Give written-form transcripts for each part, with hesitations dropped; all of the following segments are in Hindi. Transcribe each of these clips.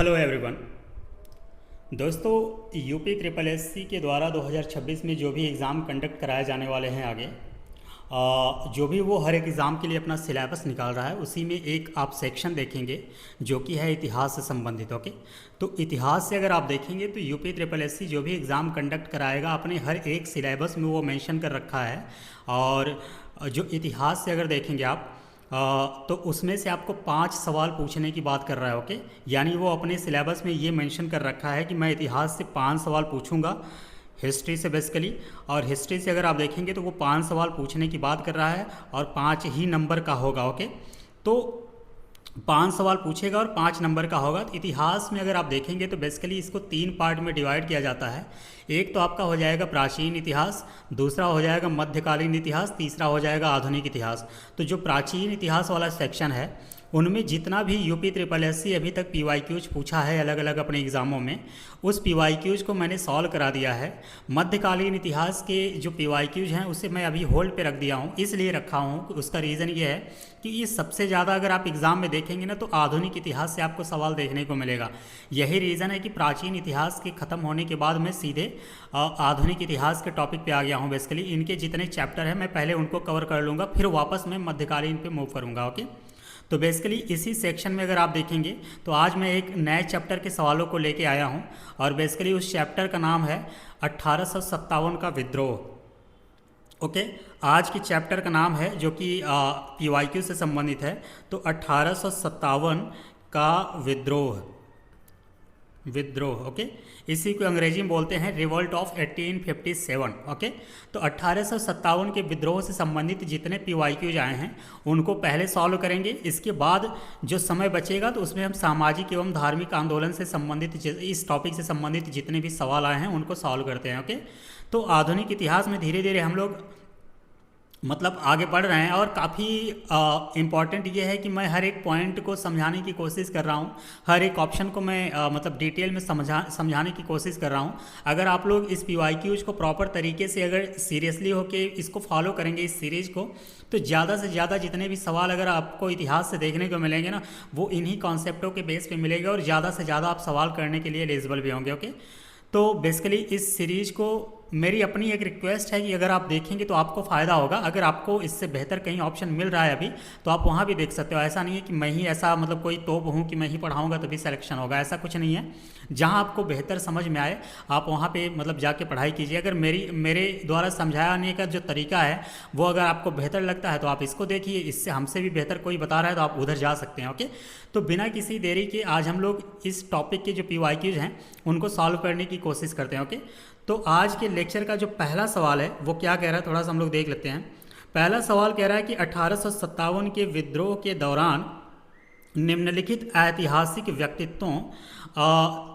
Hello everyone. दोस्तों, यूपी ट्रिपल एससी के द्वारा 2026 में जो भी एग्ज़ाम कंडक्ट कराए जाने वाले हैं आगे, जो भी वो हर एक एग्ज़ाम के लिए अपना सिलेबस निकाल रहा है, उसी में एक आप सेक्शन देखेंगे जो कि है इतिहास से संबंधित। ओके, तो इतिहास से अगर आप देखेंगे तो यूपी ट्रिपल एससी जो भी एग्ज़ाम कंडक्ट कराएगा अपने हर एक सिलेबस में वो मेंशन कर रखा है। और जो इतिहास से अगर देखेंगे आप, तो उसमें से आपको 5 सवाल पूछने की बात कर रहा है। ओके, यानी वो अपने सिलेबस में ये मेंशन कर रखा है कि मैं इतिहास से 5 सवाल पूछूंगा, हिस्ट्री से बेसिकली। और हिस्ट्री से अगर आप देखेंगे तो वो 5 सवाल पूछने की बात कर रहा है और 5 ही नंबर का होगा। ओके, तो 5 सवाल पूछेगा और 5 नंबर का होगा। तो इतिहास में अगर आप देखेंगे तो बेसिकली इसको 3 पार्ट में डिवाइड किया जाता है। एक तो आपका हो जाएगा प्राचीन इतिहास, दूसरा हो जाएगा मध्यकालीन इतिहास, तीसरा हो जाएगा आधुनिक इतिहास। तो जो प्राचीन इतिहास वाला सेक्शन है उनमें जितना भी यूपी ट्रिपल एससी अभी तक पीवाईक्यूज पूछा है अलग अलग अपने एग्ज़ामों में, उस पीवाईक्यूज को मैंने सॉल्व करा दिया है। मध्यकालीन इतिहास के जो पीवाईक्यूज हैं उसे मैं अभी होल्ड पे रख दिया हूँ, इसलिए रखा हूँ। उसका रीज़न ये है कि ये सबसे ज़्यादा अगर आप एग्ज़ाम में देखेंगे ना तो आधुनिक इतिहास से आपको सवाल देखने को मिलेगा। यही रीज़न है कि प्राचीन इतिहास के ख़त्म होने के बाद मैं सीधे आधुनिक इतिहास के टॉपिक पे आ गया हूँ। बेसिकली इनके जितने चैप्टर हैं मैं पहले उनको कवर कर लूँगा, फिर वापस मैं मध्यकालीन पे मूव करूँगा। ओके, तो बेसिकली इसी सेक्शन में अगर आप देखेंगे तो आज मैं एक नए चैप्टर के सवालों को लेके आया हूँ और बेसिकली उस चैप्टर का नाम है 1857 का विद्रोह। ओके, आज के चैप्टर का नाम है जो कि पीवाईक्यू से संबंधित है, तो 1857 का विद्रोह। ओके, इसी को अंग्रेजी में बोलते हैं रिवोल्ट ऑफ 1857। ओके, तो 1857 के विद्रोह से संबंधित जितने पीवाईक्यूज आए हैं उनको पहले सॉल्व करेंगे। इसके बाद जो समय बचेगा तो उसमें हम सामाजिक एवं धार्मिक आंदोलन से संबंधित इस टॉपिक से संबंधित जितने भी सवाल आए हैं उनको सॉल्व करते हैं। ओके, तो आधुनिक इतिहास में धीरे धीरे हम लोग मतलब आगे बढ़ रहे हैं और काफ़ी इम्पॉर्टेंट ये है कि मैं हर एक पॉइंट को समझाने की कोशिश कर रहा हूँ, हर एक ऑप्शन को मैं मतलब डिटेल में समझाने की कोशिश कर रहा हूँ। अगर आप लोग इस पीवाईक्यूज को प्रॉपर तरीके से अगर सीरियसली होके इसको फॉलो करेंगे इस सीरीज़ को, तो ज़्यादा से ज़्यादा जितने भी सवाल अगर आपको इतिहास से देखने को मिलेंगे ना वो इन्हीं कॉन्सेप्टों के बेस पे मिलेगा और ज़्यादा से ज़्यादा आप सवाल करने के लिए एलिजिबल भी होंगे। ओके, तो बेसिकली इस सीरीज़ को मेरी अपनी एक रिक्वेस्ट है कि अगर आप देखेंगे तो आपको फ़ायदा होगा। अगर आपको इससे बेहतर कहीं ऑप्शन मिल रहा है अभी तो आप वहाँ भी देख सकते हो। ऐसा नहीं है कि मैं ही ऐसा मतलब कोई तोप हूँ कि मैं ही पढ़ाऊँगा तभी सिलेक्शन होगा, ऐसा कुछ नहीं है। जहाँ आपको बेहतर समझ में आए आप वहाँ पे मतलब जाके पढ़ाई कीजिए। अगर मेरे द्वारा समझाने का जो तरीका है वो अगर आपको बेहतर लगता है तो आप इसको देखिए, इससे हमसे भी बेहतर कोई बता रहा है तो आप उधर जा सकते हैं। ओके, तो बिना किसी देरी के आज हम लोग इस टॉपिक के जो पीवाईक्यूज हैं उनको सॉल्व करने की कोशिश करते हैं। ओके, तो आज के लेक्चर का जो पहला सवाल है वो क्या कह रहा है थोड़ा सा हम लोग देख लेते हैं। पहला सवाल कह रहा है कि 1857 के विद्रोह के दौरान निम्नलिखित ऐतिहासिक व्यक्तित्वों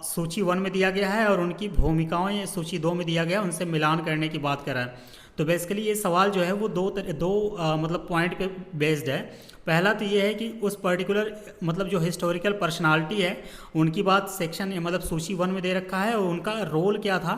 सूची 1 में दिया गया है और उनकी भूमिकाएं सूची 2 में दिया गया है, उनसे मिलान करने की बात कर रहा है। तो बेसिकली ये सवाल जो है वो दो मतलब पॉइंट पे बेस्ड है। पहला तो ये है कि उस पर्टिकुलर मतलब जो हिस्टोरिकल पर्सनालिटी है उनकी बात सेक्शन मतलब सूची 1 में दे रखा है और उनका रोल क्या था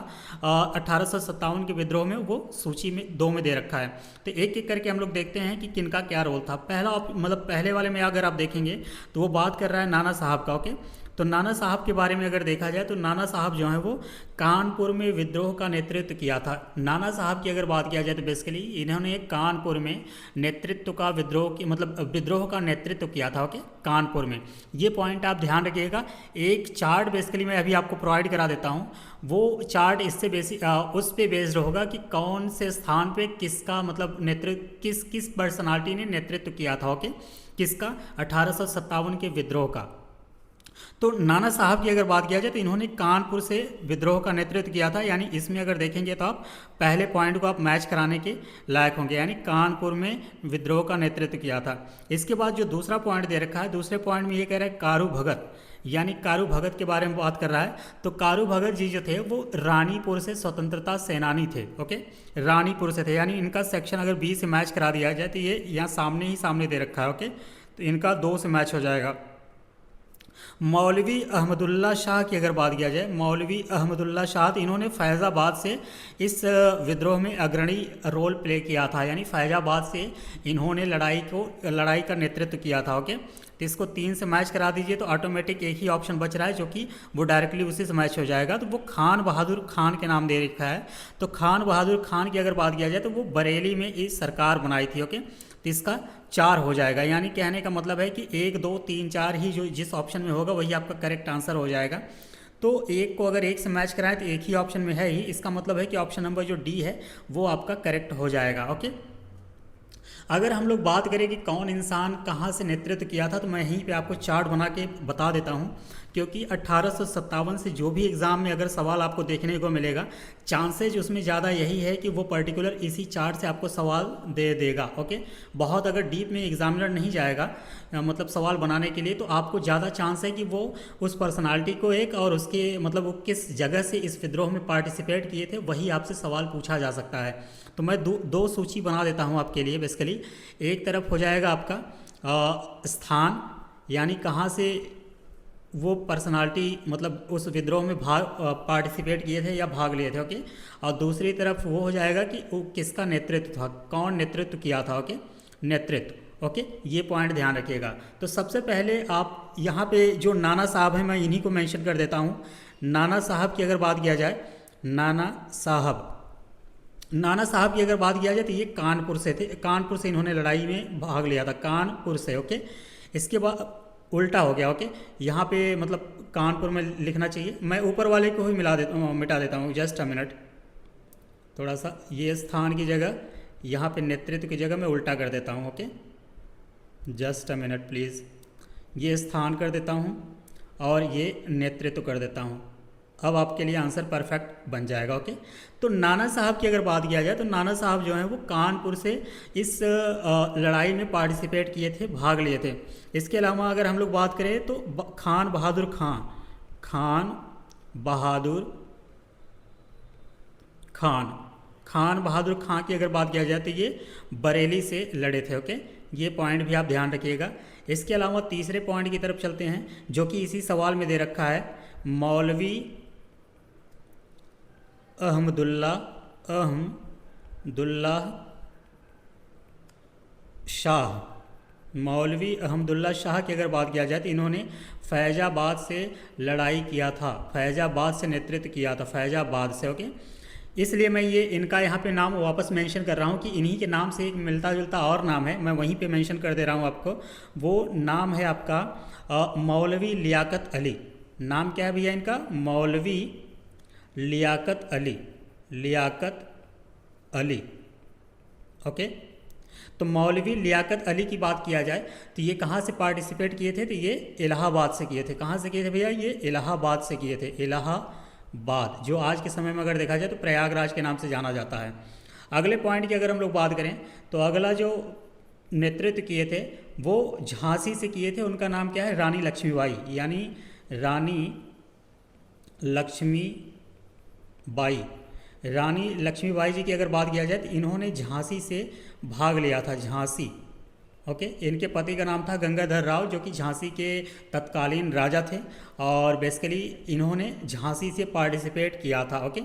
1857 के विद्रोह में वो सूची में 2 में दे रखा है। तो एक एक करके हम लोग देखते हैं कि किनका क्या रोल था। पहला मतलब पहले वाले में अगर आप देखेंगे तो वो बात कर रहा है नाना साहब का। ओके, तो नाना साहब के बारे में अगर देखा जाए तो नाना साहब जो हैं वो कानपुर में विद्रोह का नेतृत्व किया था। नाना साहब की अगर बात किया जाए तो बेसिकली इन्होंने कानपुर में नेतृत्व का विद्रोह का नेतृत्व किया था। ओके, कानपुर में ये पॉइंट आप ध्यान रखिएगा। एक चार्ट बेसिकली मैं अभी आपको प्रोवाइड करा देता हूँ, वो चार्ट इससे उस पे बेस्ड होगा कि कौन से स्थान पे किसका मतलब नेतृत्व किस पर्सनालिटी ने नेतृत्व किया था। ओके, किसका 1857 के विद्रोह का। तो नाना साहब की अगर बात किया जाए तो इन्होंने कानपुर से विद्रोह का नेतृत्व किया था, यानी इसमें अगर देखेंगे तो आप पहले पॉइंट को आप मैच कराने के लायक होंगे, यानी कानपुर में विद्रोह का नेतृत्व किया था। इसके बाद जो दूसरा पॉइंट दे रखा है, दूसरे पॉइंट में ये कह रहा है कारू भगत, यानी कारू भगत के बारे में बात कर रहा है। तो कारू भगत जी जो थे वो रानीपुर से स्वतंत्रता सेनानी थे। ओके, रानीपुर से थे, यानी इनका सेक्शन अगर बी से मैच करा दिया जाए तो ये यहाँ सामने दे रखा है। ओके, तो इनका 2 से मैच हो जाएगा। मौलवी अहमदुल्ला शाह की अगर बात किया जाए, मौलवी अहमदुल्ला शाह इन्होंने फैज़ाबाद से इस विद्रोह में अग्रणी रोल प्ले किया था, यानी फैज़ाबाद से इन्होंने लड़ाई का नेतृत्व किया था। ओके, तो इसको 3 से मैच करा दीजिए तो ऑटोमेटिक एक ही ऑप्शन बच रहा है जो कि वो डायरेक्टली उसी से मैच हो जाएगा। तो वो खान बहादुर खान के नाम दे रखा है। तो खान बहादुर खान की अगर बात किया जाए तो वो बरेली में इस सरकार बनाई थी। ओके, तो इसका 4 हो जाएगा। यानी कहने का मतलब है कि 1 2 3 4 ही जो जिस ऑप्शन में होगा वही आपका करेक्ट आंसर हो जाएगा। तो एक को अगर एक से मैच कराएं तो एक ही ऑप्शन में है ही, इसका मतलब है कि ऑप्शन नंबर जो डी है वो आपका करेक्ट हो जाएगा। ओके, अगर हम लोग बात करें कि कौन इंसान कहाँ से नेतृत्व किया था, तो मैं यहीं पे आपको चार्ट बना के बता देता हूँ, क्योंकि 1857 से जो भी एग्ज़ाम में अगर सवाल आपको देखने को मिलेगा, चांसेज उसमें ज़्यादा यही है कि वो पर्टिकुलर इसी चार्ट से आपको सवाल दे देगा। ओके, बहुत अगर डीप में एग्जामिनर नहीं जाएगा मतलब सवाल बनाने के लिए, तो आपको ज़्यादा चांस है कि वो उस पर्सनालिटी को एक और उसके मतलब वो किस जगह से इस विद्रोह में पार्टिसिपेट किए थे वही आपसे सवाल पूछा जा सकता है। तो मैं दो सूची बना देता हूँ आपके लिए। बेसिकली एक तरफ हो जाएगा आपका स्थान, यानी कहाँ से वो पर्सनालिटी मतलब उस विद्रोह में पार्टिसिपेट किए थे या भाग लिए थे। ओके, और दूसरी तरफ वो हो जाएगा कि वो किसका नेतृत्व था, कौन नेतृत्व किया था। ओके, नेतृत्व। ओके, ये पॉइंट ध्यान रखिएगा। तो सबसे पहले आप यहाँ पे जो नाना साहब हैं मैं इन्हीं को मेंशन कर देता हूँ। नाना साहब की अगर बात किया जाए, नाना साहब की अगर बात किया जाए तो ये कानपुर से थे। कानपुर से इन्होंने लड़ाई में भाग लिया था, कानपुर से। ओके, इसके बाद उल्टा हो गया। ओके, यहाँ पे मतलब कानपुर में लिखना चाहिए, मैं ऊपर वाले को ही मिटा देता हूँ। जस्ट अ मिनट, थोड़ा सा ये स्थान की जगह यहाँ पे नेतृत्व की जगह मैं उल्टा कर देता हूँ। Okay, just a minute please, ये स्थान कर देता हूँ और ये नेतृत्व कर देता हूँ। अब आपके लिए आंसर परफेक्ट बन जाएगा। ओके, तो नाना साहब की अगर बात किया जाए तो नाना साहब जो हैं वो कानपुर से इस लड़ाई में पार्टिसिपेट किए थे, भाग लिए थे। इसके अलावा अगर हम लोग बात करें तो खान बहादुर खान की अगर बात किया जाए तो ये बरेली से लड़े थे। ओके, ये पॉइंट भी आप ध्यान रखिएगा। इसके अलावा तीसरे पॉइंट की तरफ चलते हैं जो कि इसी सवाल में दे रखा है, मौलवी अहमदुल्लाह शाह। मौलवी अहमदुल्लाह शाह की अगर बात किया जाए तो इन्होंने फैजाबाद से लड़ाई किया था, फैजाबाद से नेतृत्व किया था, फैजाबाद से। ओके, इसलिए मैं ये इनका यहाँ पे नाम वापस मेंशन कर रहा हूँ कि इन्हीं के नाम से एक मिलता जुलता और नाम है, मैं वहीं पे मेंशन कर दे रहा हूँ आपको। वो नाम है आपका मौलवी लियाकत अली। नाम क्या है भैया इनका? मौलवी लियाकत अली। ओके, तो मौलवी लियाकत अली की बात किया जाए तो ये कहाँ से पार्टिसिपेट किए थे? तो ये इलाहाबाद से किए थे। कहाँ से किए थे भैया? ये इलाहाबाद से किए थे। इलाहाबाद जो आज के समय में अगर देखा जाए तो प्रयागराज के नाम से जाना जाता है। अगले पॉइंट की अगर हम लोग बात करें तो अगला जो नेतृत्व किए थे वो झांसी से किए थे। उनका नाम क्या है? रानी लक्ष्मीबाई, यानी रानी लक्ष्मीबाई जी की अगर बात किया जाए तो इन्होंने झांसी से भाग लिया था, झांसी। ओके, इनके पति का नाम था गंगाधर राव जो कि झांसी के तत्कालीन राजा थे और बेसिकली इन्होंने झांसी से पार्टिसिपेट किया था। ओके,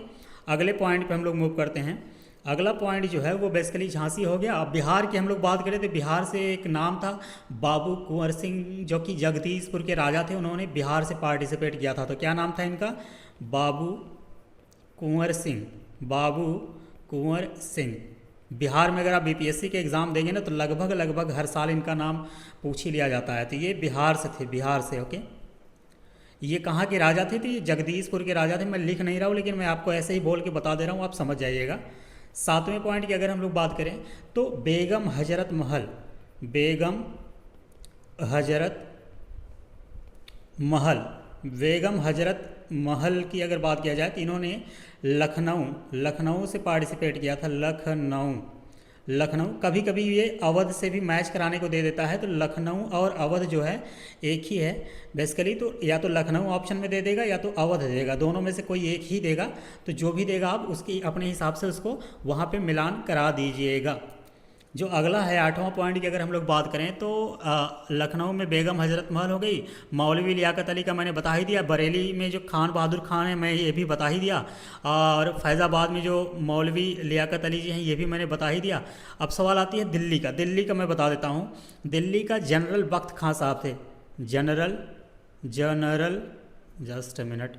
अगले पॉइंट पे हम लोग मूव करते हैं। अगला पॉइंट जो है वो बेसिकली झांसी हो गया। अब बिहार की हम लोग बात करें तो बिहार से एक नाम था बाबू कुंवर सिंह जो कि जगदीशपुर के राजा थे, उन्होंने बिहार से पार्टिसिपेट किया था। तो क्या नाम था इनका? बाबू कुंवर सिंह। बिहार में अगर आप बीपीएससी के एग्ज़ाम देंगे ना तो लगभग हर साल इनका नाम पूछ ही लिया जाता है। तो ये बिहार से थे, बिहार से। ओके, ये कहाँ के राजा थे? तो ये जगदीशपुर के राजा थे। मैं लिख नहीं रहा हूँ लेकिन मैं आपको ऐसे ही बोल के बता दे रहा हूँ, आप समझ जाइएगा। सातवें पॉइंट की अगर हम लोग बात करें तो बेगम हजरत महल की अगर बात किया जाए तो इन्होंने लखनऊ से पार्टिसिपेट किया था। लखनऊ कभी कभी ये अवध से भी मैच कराने को दे देता है, तो लखनऊ और अवध जो है एक ही है बेसिकली। तो या तो लखनऊ ऑप्शन में दे देगा या तो अवध देगा, दोनों में से कोई एक ही देगा। तो जो भी देगा आप उसकी अपने हिसाब से उसको वहाँ पे मिलान करा दीजिएगा। जो अगला है 8वां पॉइंट की अगर हम लोग बात करें तो लखनऊ में बेगम हजरत महल हो गई, मौलवी लियाकत अली का मैंने बता ही दिया, बरेली में जो खान बहादुर खान है मैं ये भी बता ही दिया, और फैज़ाबाद में जो मौलवी लियाकत अली जी हैं ये भी मैंने बता ही दिया। अब सवाल आती है दिल्ली का। दिल्ली का मैं बता देता हूँ। दिल्ली का जनरल बख्त खां साहब थे। General general just a minute,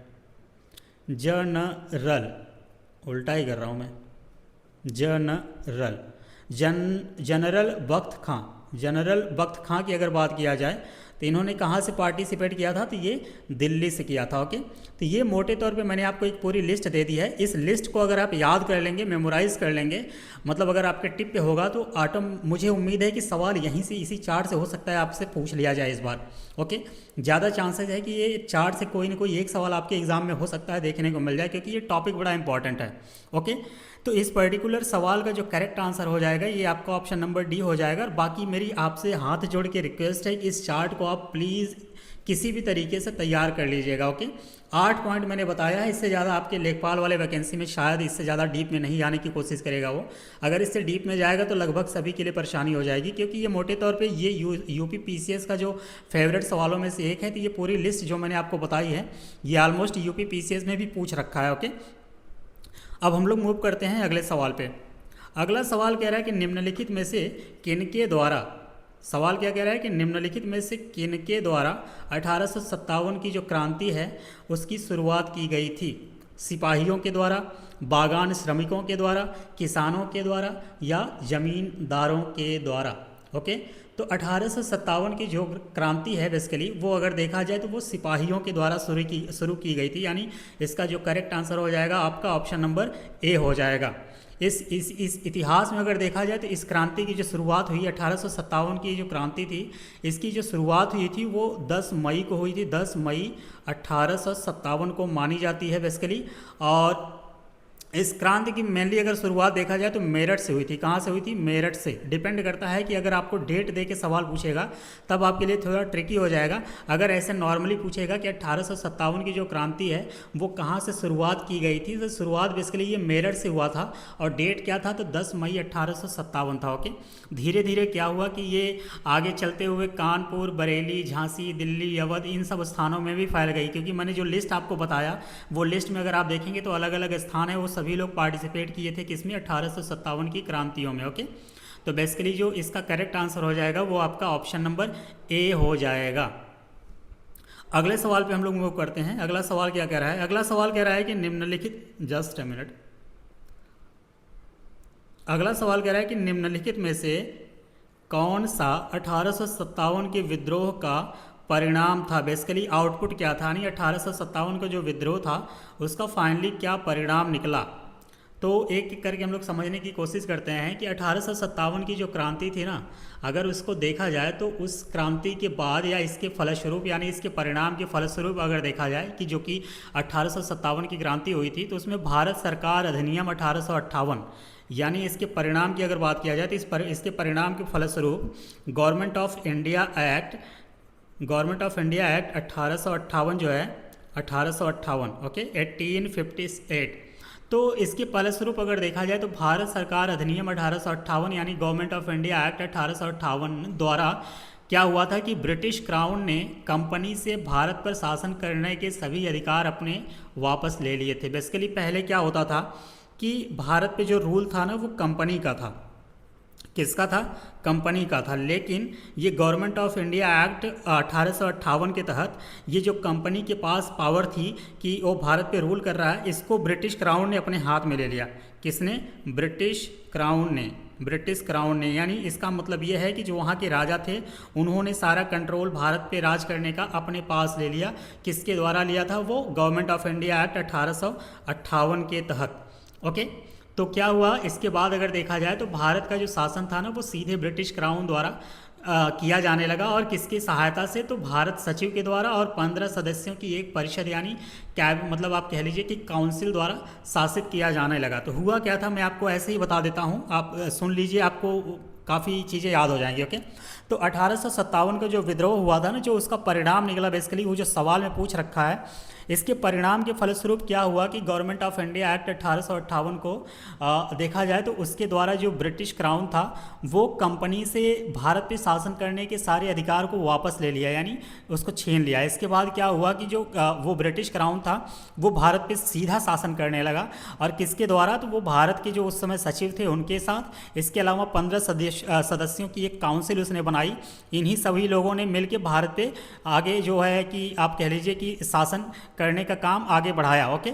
general, उल्टा ही कर रहा हूँ मैं, जनरल जनरल बख्त खां। जनरल बख्त खां की अगर बात किया जाए तो इन्होंने कहाँ से पार्टिसिपेट किया था, तो ये दिल्ली से किया था। ओके, तो ये मोटे तौर पे मैंने आपको एक पूरी लिस्ट दे दी है। इस लिस्ट को अगर आप याद कर लेंगे, मेमोराइज कर लेंगे, मतलब अगर आपके टिप पे होगा तो मुझे उम्मीद है कि सवाल यहीं से इसी चार्ट से हो सकता है आपसे पूछ लिया जाए इस बार। ओके, ज़्यादा चांसेस है कि ये चार्ट से कोई ना कोई एक सवाल आपके एग्जाम में हो सकता है देखने को मिल जाए, क्योंकि ये टॉपिक बड़ा इंपॉर्टेंट है। ओके, तो इस पर्टिकुलर सवाल का जो करेक्ट आंसर हो जाएगा ये आपका ऑप्शन नंबर डी हो जाएगा। और बाकी मेरी आपसे हाथ जोड़ के रिक्वेस्ट है कि इस चार्ट को आप प्लीज़ किसी भी तरीके से तैयार कर लीजिएगा। ओके, 8 पॉइंट मैंने बताया है, इससे ज़्यादा आपके लेखपाल वाले वैकेंसी में शायद इससे ज़्यादा डीप में नहीं जाने की कोशिश करेगा वो। अगर इससे डीप में जाएगा तो लगभग सभी के लिए परेशानी हो जाएगी, क्योंकि ये मोटे तौर पे ये यूपी पीसीएस का जो फेवरेट सवालों में से एक है। तो ये पूरी लिस्ट जो मैंने आपको बताई है ये ऑलमोस्ट यूपी पीसीएस में भी पूछ रखा है। ओके, अब हम लोग मूव करते हैं अगले सवाल पे। अगला सवाल कह रहा है कि निम्नलिखित में से किनके द्वारा, सवाल क्या कह रहा है कि निम्नलिखित में से किनके द्वारा 1857 की जो क्रांति है उसकी शुरुआत की गई थी। सिपाहियों के द्वारा, बागान श्रमिकों के द्वारा, किसानों के द्वारा या जमींदारों के द्वारा। ओके, तो 1857 की जो क्रांति है बेसिकली वो अगर देखा जाए तो वो सिपाहियों के द्वारा शुरू की गई थी, यानी इसका जो करेक्ट आंसर हो जाएगा आपका ऑप्शन नंबर ए हो जाएगा। इस इतिहास में अगर देखा जाए तो इस क्रांति की जो शुरुआत हुई 1857 की जो क्रांति थी इसकी जो शुरुआत हुई थी वो 10 मई को हुई थी। 10 मई 1857 को मानी जाती है बेसिकली। और इस क्रांति की मेनली अगर शुरुआत देखा जाए तो मेरठ से हुई थी। कहाँ से हुई थी? मेरठ से। डिपेंड करता है कि अगर आपको डेट दे के सवाल पूछेगा तब आपके लिए थोड़ा ट्रिकी हो जाएगा। अगर ऐसे नॉर्मली पूछेगा कि 1857 की जो क्रांति है वो कहाँ से शुरुआत की गई थी, तो शुरुआत बेसिकली ये मेरठ से हुआ था और डेट क्या था, तो 10 मई 1857 था। ओके, धीरे धीरे क्या हुआ कि ये आगे चलते हुए कानपुर, बरेली, झांसी, दिल्ली, अवध इन सब स्थानों में भी फैल गई, क्योंकि मैंने जो लिस्ट आपको बताया वो लिस्ट में अगर आप देखेंगे तो अलग अलग स्थान है, वो सभी लोग पार्टिसिपेट किए थे किसमें, 1857 की क्रांतियों में। ओके, तो बेसिकली जो इसका करेक्ट आंसर हो जाएगा वो आपका ऑप्शन नंबर ए हो जाएगा। अगले सवाल पे हम लोग मूव करते हैं। अगला सवाल क्या कह रहा है? अगला सवाल कह रहा है कि निम्नलिखित, जस्ट ए मिनट, अगला सवाल कह रहा है कि निम्नलिखित में से कौन सा 1857 के विद्रोह का परिणाम था। बेसिकली आउटपुट क्या था, यानी 1857 का जो विद्रोह था उसका फाइनली क्या परिणाम निकला। तो एक एक करके हम लोग समझने की कोशिश करते हैं कि 1857 की जो क्रांति थी ना, अगर उसको देखा जाए तो उस क्रांति के बाद या इसके फलस्वरूप यानी इसके परिणाम के फलस्वरूप अगर देखा जाए कि जो कि 1857 की क्रांति हुई थी तो उसमें भारत सरकार अधिनियम 1858 यानी इसके परिणाम की अगर बात किया जाए तो इसके परिणाम के फलस्वरूप गवर्नमेंट ऑफ इंडिया एक्ट 1858 जो है 1858, ओके, 1858, तो इसके फलस्वरूप अगर देखा जाए तो भारत सरकार अधिनियम 1858 यानी गवर्नमेंट ऑफ इंडिया एक्ट 1858 द्वारा क्या हुआ था कि ब्रिटिश क्राउन ने कंपनी से भारत पर शासन करने के सभी अधिकार अपने वापस ले लिए थे। बेसिकली पहले क्या होता था कि भारत पे जो रूल था ना वो कंपनी का था। किसका था? कंपनी का था। लेकिन ये गवर्नमेंट ऑफ इंडिया एक्ट 1858 के तहत ये जो कंपनी के पास पावर थी कि वो भारत पे रूल कर रहा है, इसको ब्रिटिश क्राउन ने अपने हाथ में ले लिया। किसने? ब्रिटिश क्राउन ने, यानी इसका मतलब ये है कि जो वहाँ के राजा थे उन्होंने सारा कंट्रोल भारत पे राज करने का अपने पास ले लिया। किसके द्वारा लिया था? वो गवर्नमेंट ऑफ इंडिया एक्ट 1858 के तहत। ओके, तो क्या हुआ इसके बाद अगर देखा जाए तो भारत का जो शासन था ना वो सीधे ब्रिटिश क्राउन द्वारा किया जाने लगा। और किसकी सहायता से? तो भारत सचिव के द्वारा और 15 सदस्यों की एक परिषद यानी मतलब आप कह लीजिए कि काउंसिल द्वारा शासित किया जाने लगा। तो हुआ क्या था मैं आपको ऐसे ही बता देता हूँ, आप सुन लीजिए, आपको काफ़ी चीज़ें याद हो जाएंगी। ओके, तो 1857 का जो विद्रोह हुआ था ना, जो उसका परिणाम निकला बेसिकली, वो जो सवाल में पूछ रखा है, इसके परिणाम के फलस्वरूप क्या हुआ कि गवर्नमेंट ऑफ इंडिया एक्ट 1858 को देखा जाए तो उसके द्वारा जो ब्रिटिश क्राउन था वो कंपनी से भारत पे शासन करने के सारे अधिकार को वापस ले लिया, यानी उसको छीन लिया। इसके बाद क्या हुआ कि जो वो ब्रिटिश क्राउन था वो भारत पे सीधा शासन करने लगा, और किसके द्वारा, तो वो भारत के जो उस समय सचिव थे उनके साथ, इसके अलावा 15 सदस्यों की एक काउंसिल उसने बनाई। इन्हीं सभी लोगों ने मिलकर भारत पे आगे जो है कि आप कह लीजिए कि शासन करने का काम आगे बढ़ाया। ओके,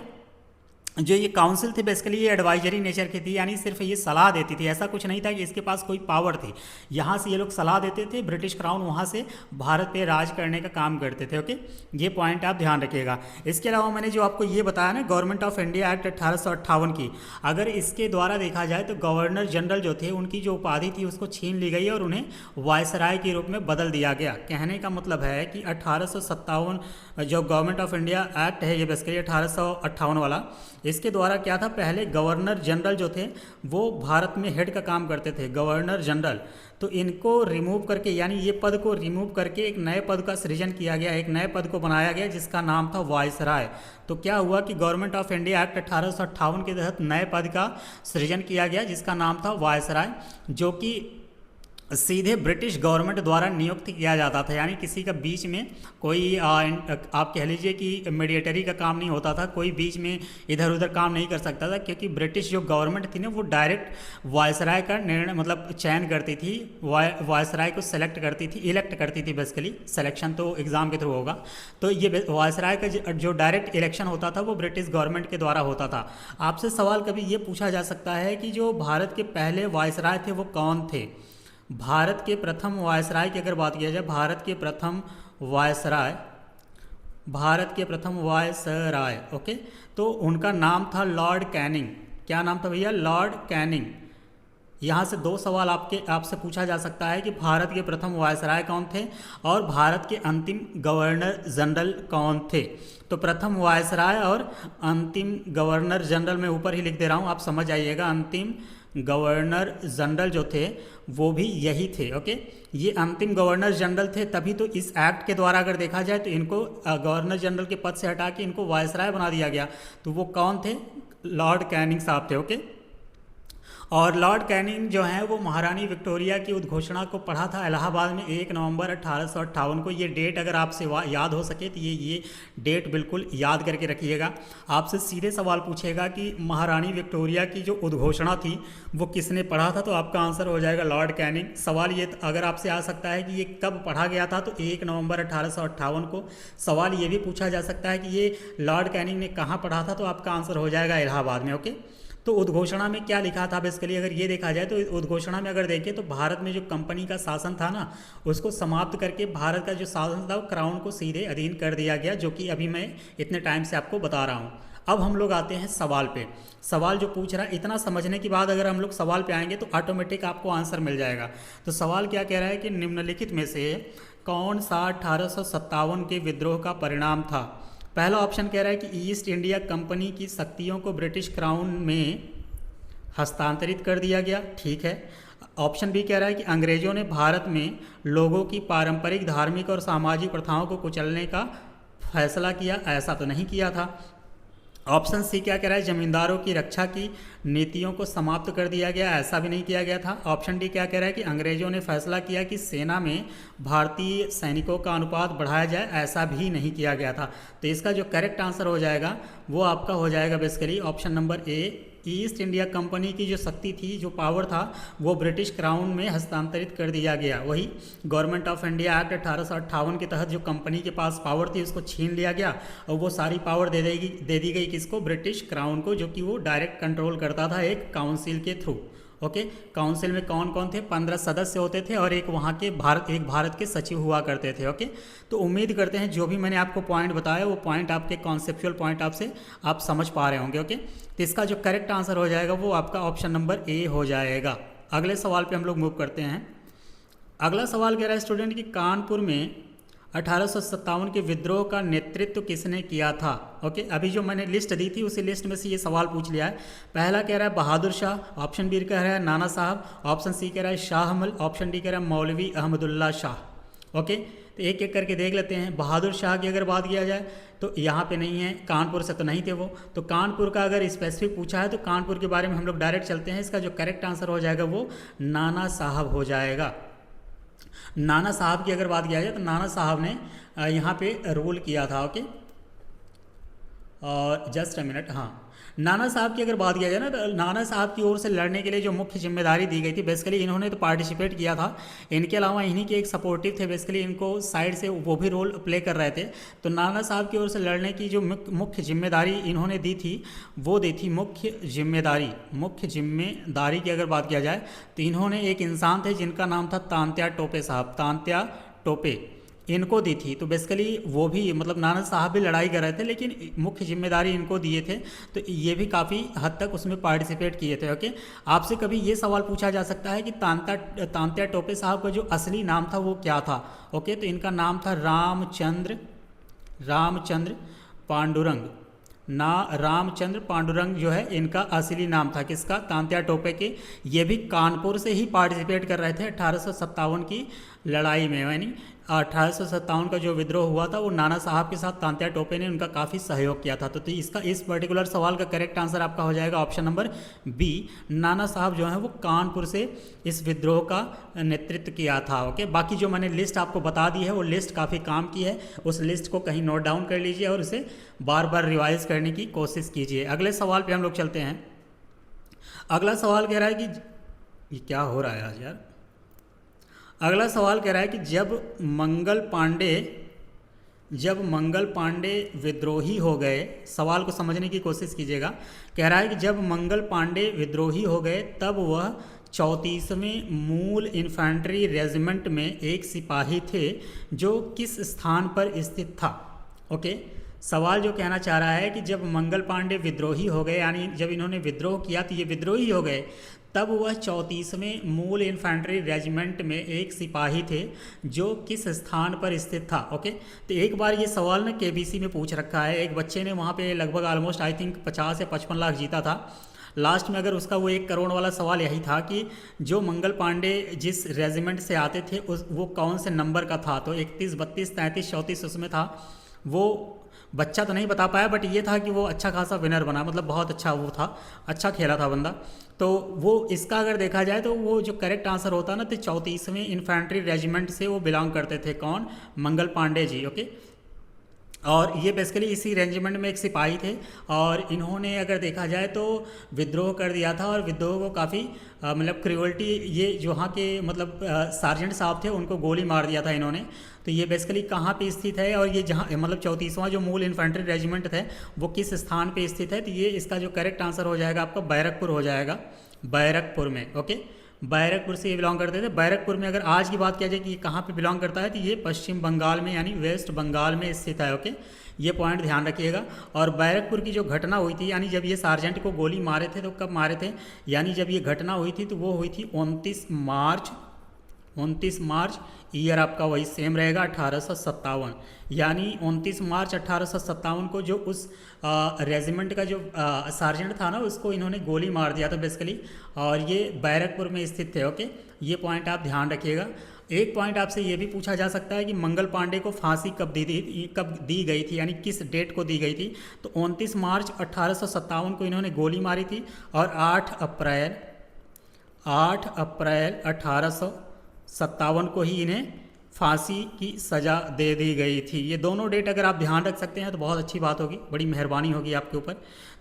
जो ये काउंसिल थी बेसिकली ये एडवाइजरी नेचर की थी, यानी सिर्फ ये सलाह देती थी, ऐसा कुछ नहीं था कि इसके पास कोई पावर थी। यहाँ से ये लोग सलाह देते थे, ब्रिटिश क्राउन वहाँ से भारत पे राज करने का काम करते थे। ओके, ये पॉइंट आप ध्यान रखिएगा। इसके अलावा मैंने जो आपको ये बताया ना गवर्नमेंट ऑफ इंडिया एक्ट 1858 की, अगर इसके द्वारा देखा जाए तो गवर्नर जनरल जो थे उनकी जो उपाधि थी उसको छीन ली गई और उन्हें वायसराय के रूप में बदल दिया गया। कहने का मतलब है कि 1857 जो गवर्नमेंट ऑफ इंडिया एक्ट है ये बेसिकली 1858 वाला, इसके द्वारा क्या था, पहले गवर्नर जनरल जो थे वो भारत में हेड का काम करते थे, गवर्नर जनरल। तो इनको रिमूव करके, यानी ये पद को रिमूव करके एक नए पद का सृजन किया गया, एक नए पद को बनाया गया जिसका नाम था वायसराय। तो क्या हुआ कि गवर्नमेंट ऑफ इंडिया एक्ट 1858 के तहत नए पद का सृजन किया गया जिसका नाम था वायसराय, जो कि सीधे ब्रिटिश गवर्नमेंट द्वारा नियुक्त किया जाता था, यानी किसी का बीच में कोई आप कह लीजिए कि मीडिएटरी का काम नहीं होता था, कोई बीच में इधर उधर काम नहीं कर सकता था, क्योंकि ब्रिटिश जो गवर्नमेंट थी ना वो डायरेक्ट वायसराय का निर्णय मतलब चयन करती थी, वायसराय को सेलेक्ट करती थी, इलेक्ट करती थी बेसिकली, सिलेक्शन तो एग्ज़ाम के थ्रू होगा। तो ये वायसराय का जो डायरेक्ट इलेक्शन होता था वो ब्रिटिश गवर्नमेंट के द्वारा होता था। आपसे सवाल कभी ये पूछा जा सकता है कि जो भारत के पहले वायसराय थे वो कौन थे। भारत के प्रथम वायसराय की अगर बात किया जाए, भारत के प्रथम वायसराय ओके, तो उनका नाम था लॉर्ड कैनिंग। क्या नाम था भैया? Lord Canning. यहाँ से दो सवाल आपसे पूछा जा सकता है कि भारत के प्रथम वायसराय कौन थे और भारत के अंतिम गवर्नर जनरल कौन थे। तो प्रथम वायसराय और अंतिम गवर्नर जनरल मैं ऊपर ही लिख दे रहा हूँ, आप समझ आइएगा। अंतिम गवर्नर जनरल जो थे वो भी यही थे। ओके, ये अंतिम गवर्नर जनरल थे, तभी तो इस एक्ट के द्वारा अगर देखा जाए तो इनको गवर्नर जनरल के पद से हटा के इनको वायसराय बना दिया गया। तो वो कौन थे? लॉर्ड कैनिंग साहब थे। ओके, और लॉर्ड कैनिंग जो हैं वो महारानी विक्टोरिया की उद्घोषणा को पढ़ा था इलाहाबाद में 1 नवंबर 1858 को। ये डेट अगर आपसे याद हो सके तो ये डेट बिल्कुल याद करके रखिएगा। आपसे सीधे सवाल पूछेगा कि महारानी विक्टोरिया की जो उद्घोषणा थी वो किसने पढ़ा था, तो आपका आंसर हो जाएगा लॉर्ड कैनिंग। सवाल ये अगर आपसे आ सकता है कि ये कब पढ़ा गया था, तो 1 नवंबर 1858 को। सवाल ये भी पूछा जा सकता है कि ये लॉर्ड कैनिंग ने कहाँ पढ़ा था, तो आपका आंसर हो जाएगा इलाहाबाद में। ओके, तो उद्घोषणा में क्या लिखा था बेसिकली अगर ये देखा जाए तो उद्घोषणा में अगर देखें तो भारत में जो कंपनी का शासन था ना उसको समाप्त करके भारत का जो शासन था वो क्राउन को सीधे अधीन कर दिया गया, जो कि अभी मैं इतने टाइम से आपको बता रहा हूँ। अब हम लोग आते हैं सवाल पे। सवाल जो पूछ रहा है, इतना समझने के बाद अगर हम लोग सवाल पे आएंगे तो ऑटोमेटिक आपको आंसर मिल जाएगा। तो सवाल क्या कह रहा है कि निम्नलिखित में से कौन सा 1857 के विद्रोह का परिणाम था। पहला ऑप्शन कह रहा है कि ईस्ट इंडिया कंपनी की शक्तियों को ब्रिटिश क्राउन में हस्तांतरित कर दिया गया। ठीक है। ऑप्शन बी कह रहा है कि अंग्रेजों ने भारत में लोगों की पारंपरिक धार्मिक और सामाजिक प्रथाओं को कुचलने का फैसला किया। ऐसा तो नहीं किया था। ऑप्शन सी क्या कह रहा है, जमींदारों की रक्षा की नीतियों को समाप्त कर दिया गया। ऐसा भी नहीं किया गया था। ऑप्शन डी क्या कह रहा है कि अंग्रेजों ने फैसला किया कि सेना में भारतीय सैनिकों का अनुपात बढ़ाया जाए। ऐसा भी नहीं किया गया था। तो इसका जो करेक्ट आंसर हो जाएगा वो आपका हो जाएगा बेसिकली ऑप्शन नंबर ए। ईस्ट इंडिया कंपनी की जो शक्ति थी, जो पावर था, वो ब्रिटिश क्राउन में हस्तांतरित कर दिया गया। वही गवर्नमेंट ऑफ इंडिया एक्ट 1858 के तहत जो कंपनी के पास पावर थी उसको छीन लिया गया और वो सारी पावर दे दी गई किसको? ब्रिटिश क्राउन को, जो कि वो डायरेक्ट कंट्रोल करता था एक काउंसिल के थ्रू। ओके, काउंसिल में कौन कौन थे? 15 सदस्य होते थे और एक वहाँ के भारत के सचिव हुआ करते थे। ओके, तो उम्मीद करते हैं जो भी मैंने आपको पॉइंट बताया वो पॉइंट आपके कॉन्सेप्चुअल पॉइंट आप समझ पा रहे होंगे। ओके, तो इसका जो करेक्ट आंसर हो जाएगा वो आपका ऑप्शन नंबर ए हो जाएगा। अगले सवाल पे हम लोग मूव करते हैं। अगला सवाल कह रहा है स्टूडेंट कि कानपुर में 1857 के विद्रोह का नेतृत्व किसने किया था? ओके, अभी जो मैंने लिस्ट दी थी उसी लिस्ट में से ये सवाल पूछ लिया है। पहला कह रहा है बहादुर शाह, ऑप्शन बी कह रहा है नाना साहब, ऑप्शन सी कह रहा है शाह मल, ऑप्शन डी कह रहा है मौलवी अहमदुल्ला शाह। ओके, तो एक एक करके देख लेते हैं। बहादुर शाह की अगर बात किया जाए तो यहाँ पे नहीं है, कानपुर से तो नहीं थे वो, तो कानपुर का अगर स्पेसिफिक पूछा है तो कानपुर के बारे में हम लोग डायरेक्ट चलते हैं। इसका जो करेक्ट आंसर हो जाएगा वो नाना साहब हो जाएगा। नाना साहब की अगर बात किया जाए तो नाना साहब ने यहाँ पे रूल किया था। ओके, और जस्ट अ मिनट, हाँ, नाना साहब की अगर बात किया जाए ना तो नाना साहब की ओर से लड़ने के लिए जो मुख्य जिम्मेदारी दी गई थी, बेसिकली इन्होंने तो पार्टिसिपेट किया था, इनके अलावा इन्हीं के एक सपोर्टिव थे, बेसिकली इनको साइड से वो भी रोल प्ले कर रहे थे। तो नाना साहब की ओर से लड़ने की जो मुख्य जिम्मेदारी इन्होंने दी थी वो दी थी मुख्य जिम्मेदारी की अगर बात किया जाए तो इन्होंने एक इंसान थे जिनका नाम था तांत्या टोपे साहब, तांत्या टोपे, इनको दी थी। तो बेसिकली वो भी मतलब नाना साहब भी लड़ाई कर रहे थे लेकिन मुख्य जिम्मेदारी इनको दिए थे, तो ये भी काफ़ी हद तक उसमें पार्टिसिपेट किए थे। ओके, आपसे कभी ये सवाल पूछा जा सकता है कि तांत्या टोपे साहब का जो असली नाम था वो क्या था? ओके, तो इनका नाम था रामचंद्र पांडुरंग। रामचंद्र पांडुरंग जो है इनका असली नाम था, किसका? तांत्या टोपे के। ये भी कानपुर से ही पार्टिसिपेट कर रहे थे 1857 की लड़ाई में, यानी 1857 का जो विद्रोह हुआ था वो नाना साहब के साथ तांत्या टोपे ने उनका काफ़ी सहयोग किया था। तो इसका इस पर्टिकुलर सवाल का करेक्ट आंसर आपका हो जाएगा ऑप्शन नंबर बी। नाना साहब जो है वो कानपुर से इस विद्रोह का नेतृत्व किया था। ओके, बाकी जो मैंने लिस्ट आपको बता दी है वो लिस्ट काफ़ी काम की है, उस लिस्ट को कहीं नोट डाउन कर लीजिए और उसे बार बार रिवाइज करने की कोशिश कीजिए। अगले सवाल पर हम लोग चलते हैं। अगला सवाल कह रहा है कि ये क्या हो रहा है आज यार। अगला सवाल कह रहा है कि जब मंगल पांडे विद्रोही हो गए, सवाल को समझने की कोशिश कीजिएगा। कह रहा है कि जब मंगल पांडे विद्रोही हो गए तब वह 34वें मूल इन्फेंट्री रेजिमेंट में एक सिपाही थे जो किस स्थान पर स्थित था? ओके, सवाल जो कहना चाह रहा है कि जब मंगल पांडे विद्रोही हो गए, यानी जब इन्होंने विद्रोह किया तो ये विद्रोही हो गए, तब वह 34वें मूल इन्फेंट्री रेजिमेंट में एक सिपाही थे जो किस स्थान पर स्थित था? ओके, तो एक बार ये सवाल ना केबीसी में पूछ रखा है, एक बच्चे ने वहाँ पे लगभग ऑलमोस्ट आई थिंक 50 या 55 लाख जीता था। लास्ट में अगर उसका वो 1 करोड़ वाला सवाल यही था कि जो मंगल पांडे जिस रेजिमेंट से आते थे वो कौन से नंबर का था? तो 31, 32, 33, 34 उसमें था। वो बच्चा तो नहीं बता पाया, बट ये था कि वो अच्छा खासा विनर बना, मतलब बहुत अच्छा वो था, अच्छा खेला था बंदा। तो वो इसका अगर देखा जाए तो वो जो करेक्ट आंसर होता ना, तो 34वें इन्फेंट्री रेजिमेंट से वो बिलोंग करते थे। कौन? मंगल पांडे जी। ओके, और ये बेसिकली इसी रेजिमेंट में एक सिपाही थे और इन्होंने अगर देखा जाए तो विद्रोह कर दिया था और विद्रोह को काफ़ी मतलब क्रूअल्टी, ये जो वहाँ के मतलब सार्जेंट साहब थे उनको गोली मार दिया था इन्होंने। तो ये बेसिकली कहाँ पे स्थित है और ये जहाँ मतलब 34वां जो मूल इन्फेंट्री रेजिमेंट है वो किस स्थान पे स्थित है? तो ये इसका जो करेक्ट आंसर हो जाएगा आपका बैरकपुर हो जाएगा, बैरकपुर में। ओके, बैरकपुर से ये बिलोंग करते थे। बैरकपुर में अगर आज की बात किया जाए कि ये कहाँ पे बिलोंग करता है तो ये पश्चिम बंगाल में यानी वेस्ट बंगाल में स्थित है। ओके, ये पॉइंट ध्यान रखिएगा। और बैरकपुर की जो घटना हुई थी, यानी जब ये सार्जेंट को गोली मारे थे तो कब मारे थे, यानी जब ये घटना हुई थी तो वो हुई थी 29 मार्च, ईयर आपका वही सेम रहेगा 1857, यानी 29 मार्च 1857 को जो उस रेजिमेंट का जो सार्जेंट था ना उसको इन्होंने गोली मार दिया था बेसिकली, और ये बैरकपुर में स्थित थे। ओके, ये पॉइंट आप ध्यान रखिएगा। एक पॉइंट आपसे ये भी पूछा जा सकता है कि मंगल पांडे को फांसी कब दी गई थी, यानी किस डेट को दी गई थी? तो 29 मार्च 1857 को इन्होंने गोली मारी थी और 8 अप्रैल 1857 को ही इन्हें फांसी की सज़ा दे दी गई थी। ये दोनों डेट अगर आप ध्यान रख सकते हैं तो बहुत अच्छी बात होगी, बड़ी मेहरबानी होगी आपके ऊपर।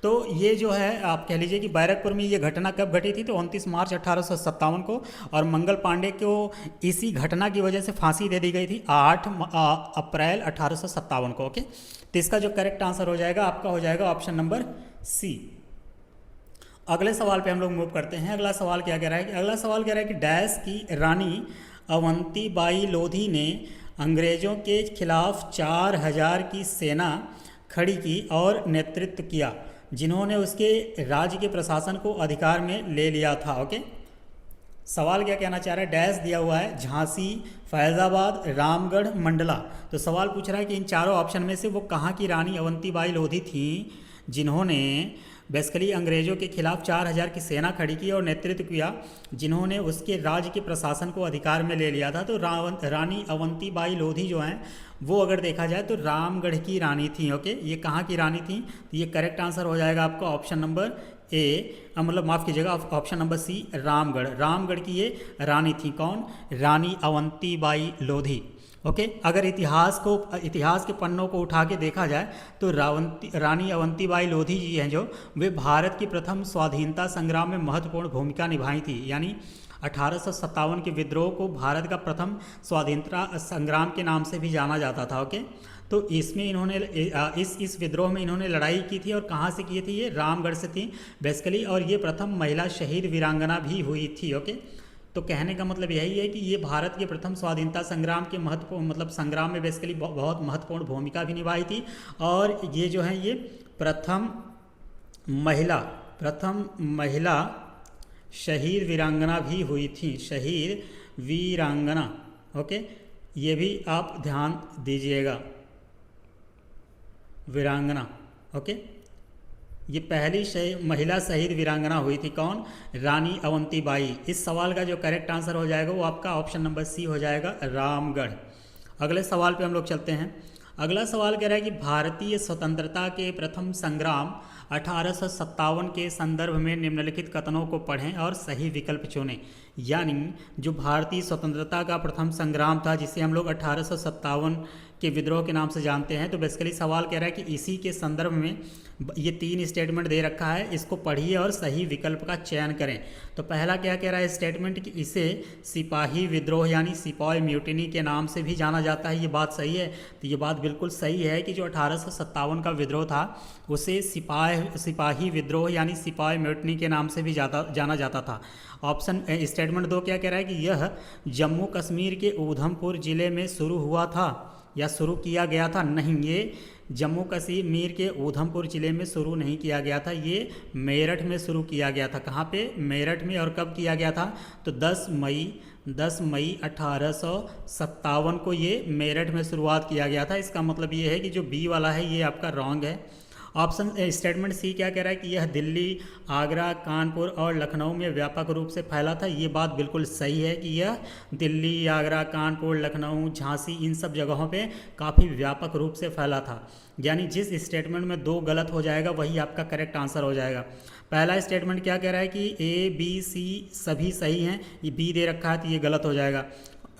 तो ये जो है आप कह लीजिए कि बैरकपुर में ये घटना कब घटी थी? तो 29 मार्च 1857 को, और मंगल पांडे को इसी घटना की वजह से फांसी दे दी गई थी 8 अप्रैल 1857 को। ओके, तो इसका जो करेक्ट आंसर हो जाएगा आपका हो जाएगा ऑप्शन नंबर सी। अगले सवाल पे हम लोग मूव करते हैं। अगला सवाल क्या कह रहा है कि अगला सवाल कह रहा है कि डैश की रानी अवंती बाई लोधी ने अंग्रेज़ों के खिलाफ 4000 की सेना खड़ी की और नेतृत्व किया, जिन्होंने उसके राज्य के प्रशासन को अधिकार में ले लिया था। ओके, सवाल क्या कहना चाह रहा है, डैश दिया हुआ है, झांसी, फैज़ाबाद, रामगढ़, मंडला। तो सवाल पूछ रहा है कि इन चारों ऑप्शन में से वो कहाँ की रानी अवंतीबाई लोधी थी जिन्होंने बेसिकली अंग्रेज़ों के खिलाफ 4000 की सेना खड़ी की और नेतृत्व किया, जिन्होंने उसके राज्य के प्रशासन को अधिकार में ले लिया था। तो रानी अवंतीबाई लोधी जो हैं वो अगर देखा जाए तो रामगढ़ की रानी थी। ओके, ये कहाँ की रानी थी? तो ये करेक्ट आंसर हो जाएगा आपका ऑप्शन नंबर ए, मतलब माफ़ कीजिएगा, option number C, Ramgarh. Ramgarh की ये रानी थी। कौन? रानी अवंतीबाई लोधी। ओके, अगर इतिहास के पन्नों को उठा के देखा जाए तो रानी अवंतीबाई लोधी जी हैं जो, वे भारत की प्रथम स्वाधीनता संग्राम में महत्वपूर्ण भूमिका निभाई थी। यानी 1857 के विद्रोह को भारत का प्रथम स्वाधीनता संग्राम के नाम से भी जाना जाता था। ओके, तो इसमें इन्होंने इस विद्रोह में इन्होंने लड़ाई की थी और कहाँ से की थी? ये रामगढ़ से थी बेसिकली, और ये प्रथम महिला शहीद वीरांगना भी हुई थी। ओके, तो कहने का मतलब यही है कि ये भारत के प्रथम स्वाधीनता संग्राम के मतलब संग्राम में बेसिकली बहुत महत्वपूर्ण भूमिका भी निभाई थी। और ये जो है ये प्रथम महिला शहीद वीरांगना भी हुई थी, शहीद वीरांगना। ओके, ये भी आप ध्यान दीजिएगा, वीरांगना। ओके, ये पहली महिला शहीद वीरांगना हुई थी। कौन? रानी अवंतीबाई। इस सवाल का जो करेक्ट आंसर हो जाएगा वो आपका ऑप्शन नंबर सी हो जाएगा, रामगढ़। अगले सवाल पे हम लोग चलते हैं। अगला सवाल कह रहा है कि भारतीय स्वतंत्रता के प्रथम संग्राम 1857 के संदर्भ में निम्नलिखित कथनों को पढ़ें और सही विकल्प चुनें। यानी जो भारतीय स्वतंत्रता का प्रथम संग्राम था, जिसे हम लोग 1857 के विद्रोह के नाम से जानते हैं, तो बेसिकली सवाल कह रहा है कि इसी के संदर्भ में ये 3 स्टेटमेंट दे रखा है, इसको पढ़िए और सही विकल्प का चयन करें। तो पहला क्या कह रहा है स्टेटमेंट कि इसे सिपाही विद्रोह यानी सिपाही म्यूटिनी के नाम से भी जाना जाता है। ये बात सही है? तो ये बात बिल्कुल सही है कि जो 1857 का विद्रोह था उसे सिपाही विद्रोह यानी सिपाही म्यूटिनी के नाम से भी जाना जाता था। ऑप्शन स्टेटमेंट 2 क्या कह रहा है कि यह जम्मू कश्मीर के ऊधमपुर ज़िले में शुरू हुआ था या शुरू किया गया था। नहीं, ये जम्मू कश्मीर के ऊधमपुर ज़िले में शुरू नहीं किया गया था, ये मेरठ में शुरू किया गया था। कहाँ पे? मेरठ में। और कब किया गया था? तो 10 मई 1857 को ये मेरठ में शुरुआत किया गया था। इसका मतलब ये है कि जो बी वाला है ये आपका रॉन्ग है। ऑप्शन स्टेटमेंट सी क्या कह रहा है कि यह दिल्ली, आगरा, कानपुर और लखनऊ में व्यापक रूप से फैला था। ये बात बिल्कुल सही है कि यह दिल्ली, आगरा, कानपुर, लखनऊ, झांसी, इन सब जगहों पे काफ़ी व्यापक रूप से फैला था। यानी जिस स्टेटमेंट में 2 गलत हो जाएगा वही आपका करेक्ट आंसर हो जाएगा। पहला स्टेटमेंट क्या कह रहा है कि ए, बी, सी सभी सही हैं, ये बी दे रखा है तो ये गलत हो जाएगा।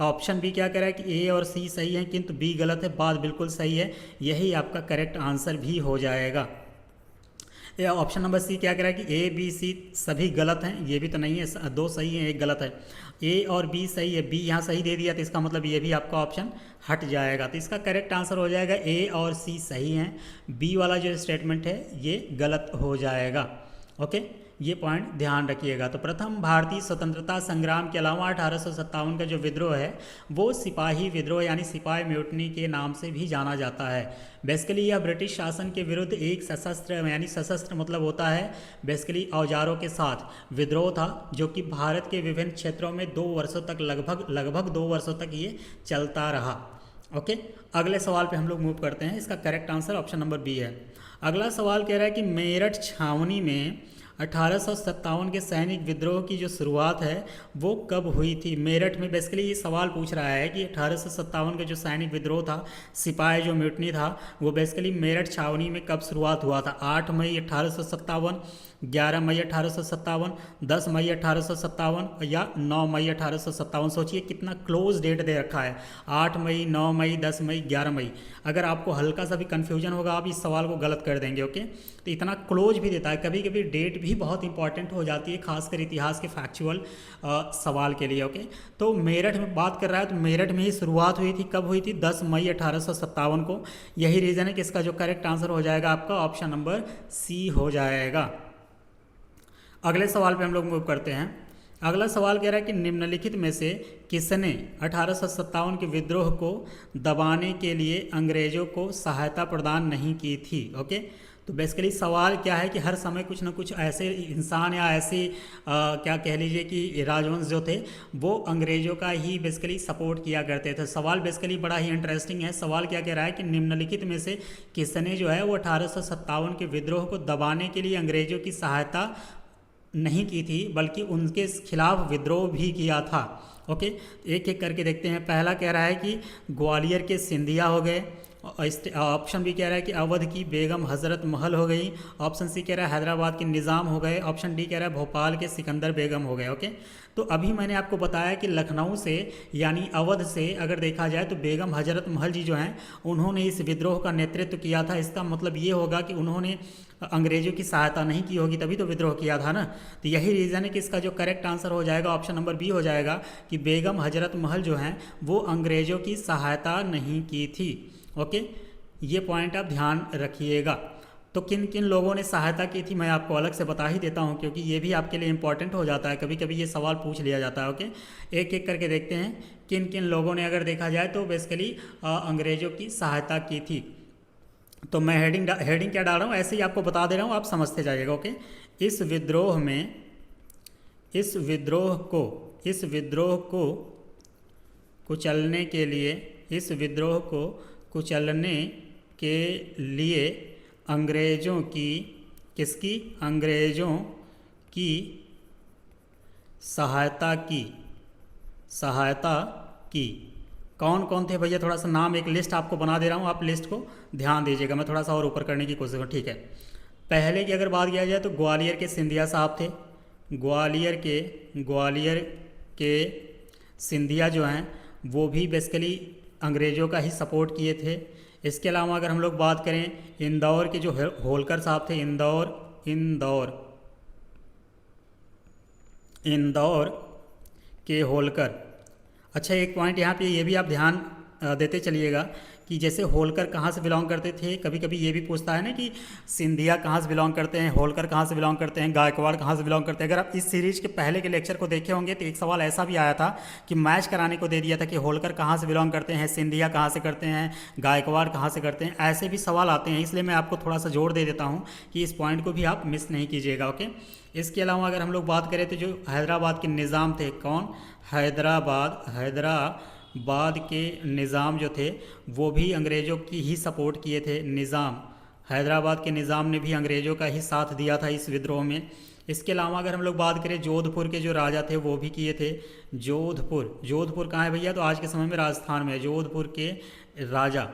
ऑप्शन बी क्या कह रहा है कि ए और सी सही हैं किंतु बी गलत है, बात बिल्कुल सही है, यही आपका करेक्ट आंसर भी हो जाएगा। ऑप्शन नंबर सी क्या कह रहा है कि ए, बी, सी सभी गलत हैं, ये भी तो नहीं है, 2 सही हैं 1 गलत है। ए और बी सही है, बी यहाँ सही दे दिया तो इसका मतलब ये भी आपका ऑप्शन हट जाएगा। तो इसका करेक्ट आंसर हो जाएगा ए और सी सही हैं, बी वाला जो स्टेटमेंट है ये गलत हो जाएगा। ओके, ये पॉइंट ध्यान रखिएगा। तो प्रथम भारतीय स्वतंत्रता संग्राम के अलावा 1857 का जो विद्रोह है वो सिपाही विद्रोह यानी सिपाही म्यूटनी के नाम से भी जाना जाता है। बेसिकली यह ब्रिटिश शासन के विरुद्ध एक सशस्त्र यानी सशस्त्र मतलब होता है बेसिकली औजारों के साथ विद्रोह था, जो कि भारत के विभिन्न क्षेत्रों में 2 वर्षों तक लगभग 2 वर्षों तक ये चलता रहा। ओके, अगले सवाल पे हम लोग मूव करते हैं। इसका correct answer option number B है। अगला सवाल कह रहा है कि मेरठ छावनी में 1857 के सैनिक विद्रोह की जो शुरुआत है वो कब हुई थी? मेरठ में बेसिकली ये सवाल पूछ रहा है कि 1857 का जो सैनिक विद्रोह था, सिपाही जो म्यूटनी था, वो बेसिकली मेरठ छावनी में कब शुरुआत हुआ था? 8 मई 1857, 11 मई 1857, 10 मई 1857 या 9 मई 1857। सोचिए कितना क्लोज डेट दे रखा है, 8 मई, 9 मई, 10 मई, 11 मई। अगर आपको हल्का सा भी कन्फ्यूजन होगा आप इस सवाल को गलत कर देंगे। ओके, तो इतना क्लोज भी देता है। कभी कभी डेट भी बहुत इंपॉर्टेंट हो जाती है, खासकर इतिहास के फैक्चुअल सवाल के लिए। ओके, तो मेरठ में बात कर रहा है तो मेरठ में ही शुरुआत हुई थी। कब हुई थी? 10 मई 1857 को। यही रीज़न है कि इसका जो करेक्ट आंसर हो जाएगा आपका ऑप्शन नंबर सी हो जाएगा। अगले सवाल पे हम लोग मूव करते हैं। अगला सवाल कह रहा है कि निम्नलिखित में से किसने 1857 के विद्रोह को दबाने के लिए अंग्रेजों को सहायता प्रदान नहीं की थी? ओके, तो बेसिकली सवाल क्या है कि हर समय कुछ ना कुछ ऐसे इंसान या ऐसे क्या कह लीजिए कि राजवंश जो थे वो अंग्रेज़ों का ही बेसिकली सपोर्ट किया करते थे। सवाल बेसिकली बड़ा ही इंटरेस्टिंग है। सवाल क्या कह रहा है कि निम्नलिखित में से किसने जो है वो 1857 के विद्रोह को दबाने के लिए अंग्रेज़ों की सहायता नहीं की थी बल्कि उनके खिलाफ विद्रोह भी किया था। ओके, एक एक करके देखते हैं। पहला कह रहा है कि ग्वालियर के सिंधिया हो गए। ऑप्शन बी कह रहा है कि अवध की बेगम हज़रत महल हो गई। ऑप्शन सी कह रहा है हैदराबाद के निज़ाम हो गए। ऑप्शन डी कह रहा है भोपाल के सिकंदर बेगम हो गए। ओके, तो अभी मैंने आपको बताया कि लखनऊ से यानी अवध से अगर देखा जाए तो बेगम हज़रत महल जी जो हैं उन्होंने इस विद्रोह का नेतृत्व किया था। इसका मतलब ये होगा कि उन्होंने अंग्रेज़ों की सहायता नहीं की होगी तभी तो विद्रोह किया था ना। तो यही रीज़न है कि इसका जो करेक्ट आंसर हो जाएगा ऑप्शन नंबर बी हो जाएगा कि बेगम हज़रत महल जो हैं वो अंग्रेज़ों की सहायता नहीं की थी। ओके, ये पॉइंट आप ध्यान रखिएगा। तो किन किन लोगों ने सहायता की थी मैं आपको अलग से बता ही देता हूँ क्योंकि ये भी आपके लिए इंपॉर्टेंट हो जाता है। कभी कभी ये सवाल पूछ लिया जाता है। ओके, एक एक करके देखते हैं किन किन लोगों ने अगर देखा जाए तो बेसिकली अंग्रेज़ों की सहायता की थी। तो मैं हेडिंग क्या डाल रहा हूँ ऐसे ही आपको बता दे रहा हूँ, आप समझते जाइएगा। ओके, इस विद्रोह को कुचलने के लिए अंग्रेज़ों की सहायता की। कौन कौन थे भैया, थोड़ा सा नाम एक लिस्ट आपको बना दे रहा हूँ, आप लिस्ट को ध्यान दीजिएगा। मैं थोड़ा सा और ऊपर करने की कोशिश करूँ, ठीक है। पहले की अगर बात किया जाए तो ग्वालियर के सिंधिया साहब थे। ग्वालियर के सिंधिया जो हैं वो भी बेसिकली अंग्रेज़ों का ही सपोर्ट किए थे। इसके अलावा अगर हम लोग बात करें इंदौर के जो होलकर साहब थे, इंदौर के होलकर। अच्छा, एक पॉइंट यहाँ पे ये भी आप ध्यान देते चलिएगा कि जैसे होलकर कहाँ से बिलोंग करते थे। कभी कभी ये भी पूछता है ना कि सिंधिया कहाँ से बिलोंग करते हैं, होलकर कहाँ से बिलोंग करते हैं, गायकवाड़ कहाँ से बिलोंग करते हैं। अगर आप इस सीरीज़ के पहले के लेक्चर को देखे होंगे तो एक सवाल ऐसा भी आया था कि मैच कराने को दे दिया था कि होलकर कहाँ से बिलोंग करते हैं, सिंधिया कहाँ से करते हैं, गायकवाड़ कहाँ से करते हैं। ऐसे भी सवाल आते हैं, इसलिए मैं आपको थोड़ा सा जोर दे देता हूँ कि इस पॉइंट को भी आप मिस नहीं कीजिएगा। ओके, इसके अलावा अगर हम लोग बात करें तो जो हैदराबाद के निज़ाम थे, कौन, हैदराबाद के निज़ाम जो थे वो भी अंग्रेज़ों की ही सपोर्ट किए थे। हैदराबाद के निज़ाम ने भी अंग्रेज़ों का ही साथ दिया था इस विद्रोह में। इसके अलावा अगर हम लोग बात करें जोधपुर के जो राजा थे वो भी किए थे। जोधपुर कहाँ है भैया, तो आज के समय में राजस्थान में है, जोधपुर के राजा।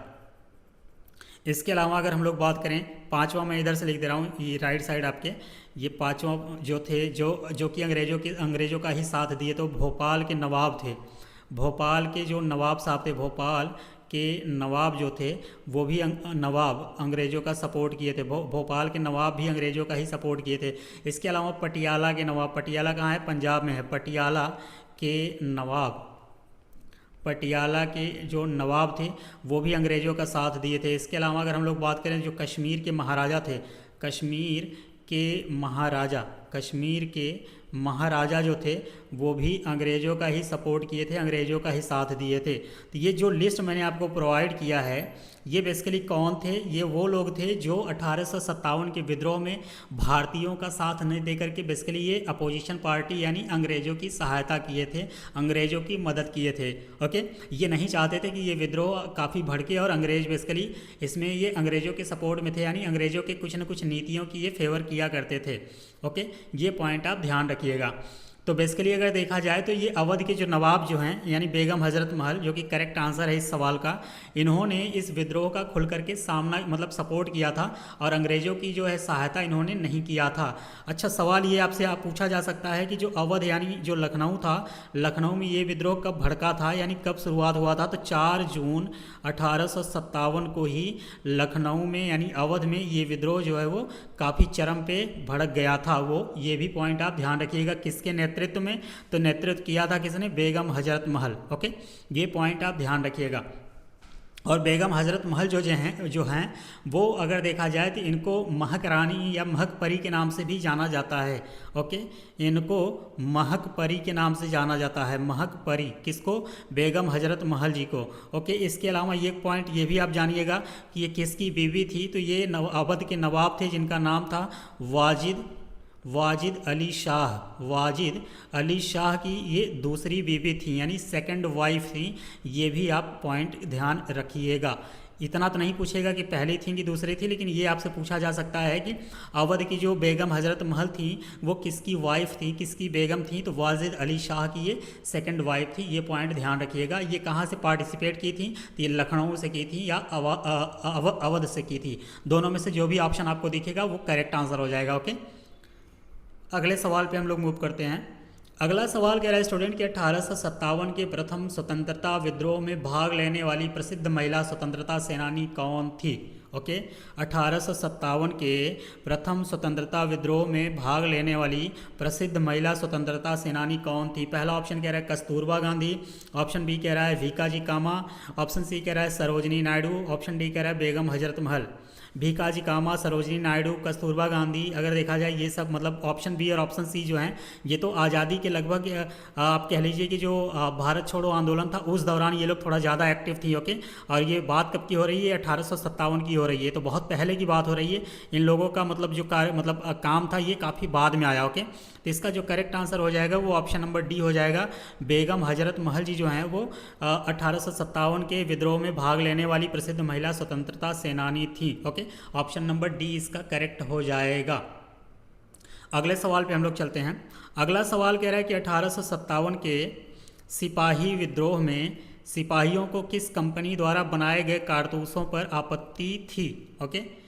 इसके अलावा अगर हम लोग बात करें, पांचवा मैं इधर से लिख दे रहा हूँ, ये राइट साइड आपके, ये पांचवा जो थे जो कि अंग्रेज़ों का ही साथ दिए, तो भोपाल के नवाब थे। भोपाल के जो नवाब साहब थे, भोपाल के नवाब जो थे वो भी नवाब अंग्रेज़ों का सपोर्ट किए थे। भोपाल के नवाब भी अंग्रेज़ों का ही सपोर्ट किए थे। इसके अलावा पटियाला के नवाब, पटियाला कहाँ है, पंजाब में है, पटियाला के जो नवाब थे वो भी अंग्रेज़ों का साथ दिए थे। इसके अलावा अगर हम लोग बात करें जो कश्मीर के महाराजा थे, कश्मीर के महाराजा जो थे वो भी अंग्रेज़ों का ही सपोर्ट किए थे, अंग्रेज़ों का ही साथ दिए थे। तो ये जो लिस्ट मैंने आपको प्रोवाइड किया है ये बेसिकली कौन थे, ये वो लोग थे जो 1857 के विद्रोह में भारतीयों का साथ नहीं देकर के बेसिकली ये अपोजिशन पार्टी यानी अंग्रेज़ों की सहायता किए थे, अंग्रेज़ों की मदद किए थे। ओके, ये नहीं चाहते थे कि ये विद्रोह काफ़ी भड़के और अंग्रेज़ बेसिकली इसमें ये अंग्रेज़ों के सपोर्ट में थे, यानी अंग्रेज़ों के कुछ न कुछ नीतियों की ये फेवर किया करते थे। ओके, ये पॉइंट आप ध्यान रखिएगा। तो बेसिकली अगर देखा जाए तो ये अवध के जो नवाब जो हैं यानी बेगम हज़रत महल, जो कि करेक्ट आंसर है इस सवाल का, इन्होंने इस विद्रोह का खुल करके सामना मतलब सपोर्ट किया था और अंग्रेज़ों की जो है सहायता इन्होंने नहीं किया था। अच्छा, सवाल ये आपसे पूछा जा सकता है कि जो अवध यानी जो लखनऊ था, लखनऊ में ये विद्रोह कब भड़का था यानी कब शुरुआत हुआ था, तो 4 जून 1857 को ही लखनऊ में यानी अवध में ये विद्रोह जो है वो काफ़ी चरम पे भड़क गया था। वो ये भी पॉइंट आप ध्यान रखिएगा, किसके नेतृत्व में, तो नेतृत्व किया था किसने, बेगम हज़रत महल। ओके, ये पॉइंट आप ध्यान रखिएगा। और बेगम हजरत महल जो हैं वो अगर देखा जाए तो इनको महक रानी या महक परी के नाम से भी जाना जाता है। ओके, इनको महक परी के नाम से जाना जाता है। महक परी किसको? बेगम हजरत महल जी को। ओके, इसके अलावा ये पॉइंट ये भी आप जानिएगा कि ये किसकी बीवी थी, तो ये अवध के नवाब थे जिनका नाम था वाजिद अली शाह। वाजिद अली शाह की ये दूसरी बीवी थी, यानी सेकंड वाइफ थी। ये भी आप पॉइंट ध्यान रखिएगा। इतना तो नहीं पूछेगा कि पहली थी कि दूसरी थी, लेकिन ये आपसे पूछा जा सकता है कि अवध की जो बेगम हजरत महल थी वो किसकी वाइफ थी, किसकी बेगम थी, तो वाजिद अली शाह की ये सेकंड वाइफ थी। ये पॉइंट ध्यान रखिएगा। ये कहाँ से पार्टिसिपेट की थी, तो ये लखनऊ से की थी या अवध से की थी। दोनों में से जो भी ऑप्शन आपको दिखेगा वो करेक्ट आंसर हो जाएगा। ओके, अगले सवाल पे हम लोग मूव करते हैं। अगला सवाल कह रहा है स्टूडेंट कि 1857 के प्रथम स्वतंत्रता विद्रोह में भाग लेने वाली प्रसिद्ध महिला स्वतंत्रता सेनानी कौन थी। ओके, 1857 के प्रथम स्वतंत्रता विद्रोह में भाग लेने वाली प्रसिद्ध महिला स्वतंत्रता सेनानी कौन थी। पहला ऑप्शन कह रहा है कस्तूरबा गांधी, ऑप्शन बी कह रहा है भीकाजी कामा, ऑप्शन सी कह रहा है सरोजनी नायडू, ऑप्शन डी कह रहा है बेगम हजरत महल। भीकाजी कामा, सरोजनी नायडू, कस्तूरबा गांधी, अगर देखा जाए ये सब मतलब ऑप्शन बी और ऑप्शन सी जो हैं ये तो आज़ादी के लगभग आप कह लीजिए कि जो भारत छोड़ो आंदोलन था उस दौरान ये लोग थोड़ा ज़्यादा एक्टिव थी। ओके, और ये बात कब की हो रही है, 1857 की हो रही है, तो बहुत पहले की बात हो रही है। इन लोगों का मतलब जो कार्य मतलब काम था ये काफ़ी बाद में आया। ओके, तो इसका जो करेक्ट आंसर हो जाएगा वो ऑप्शन नंबर डी हो जाएगा। बेगम हजरत महल जी जो हैं वो 1857 के विद्रोह में भाग लेने वाली प्रसिद्ध महिला स्वतंत्रता सेनानी थी। ओके, ऑप्शन नंबर डी इसका करेक्ट हो जाएगा। अगले सवाल पे हम लोग चलते हैं। अगला सवाल कह रहा है कि 1857 के सिपाही विद्रोह में सिपाहियों को किस कंपनी द्वारा बनाए गए कारतूसों पर आपत्ति थी। ओके,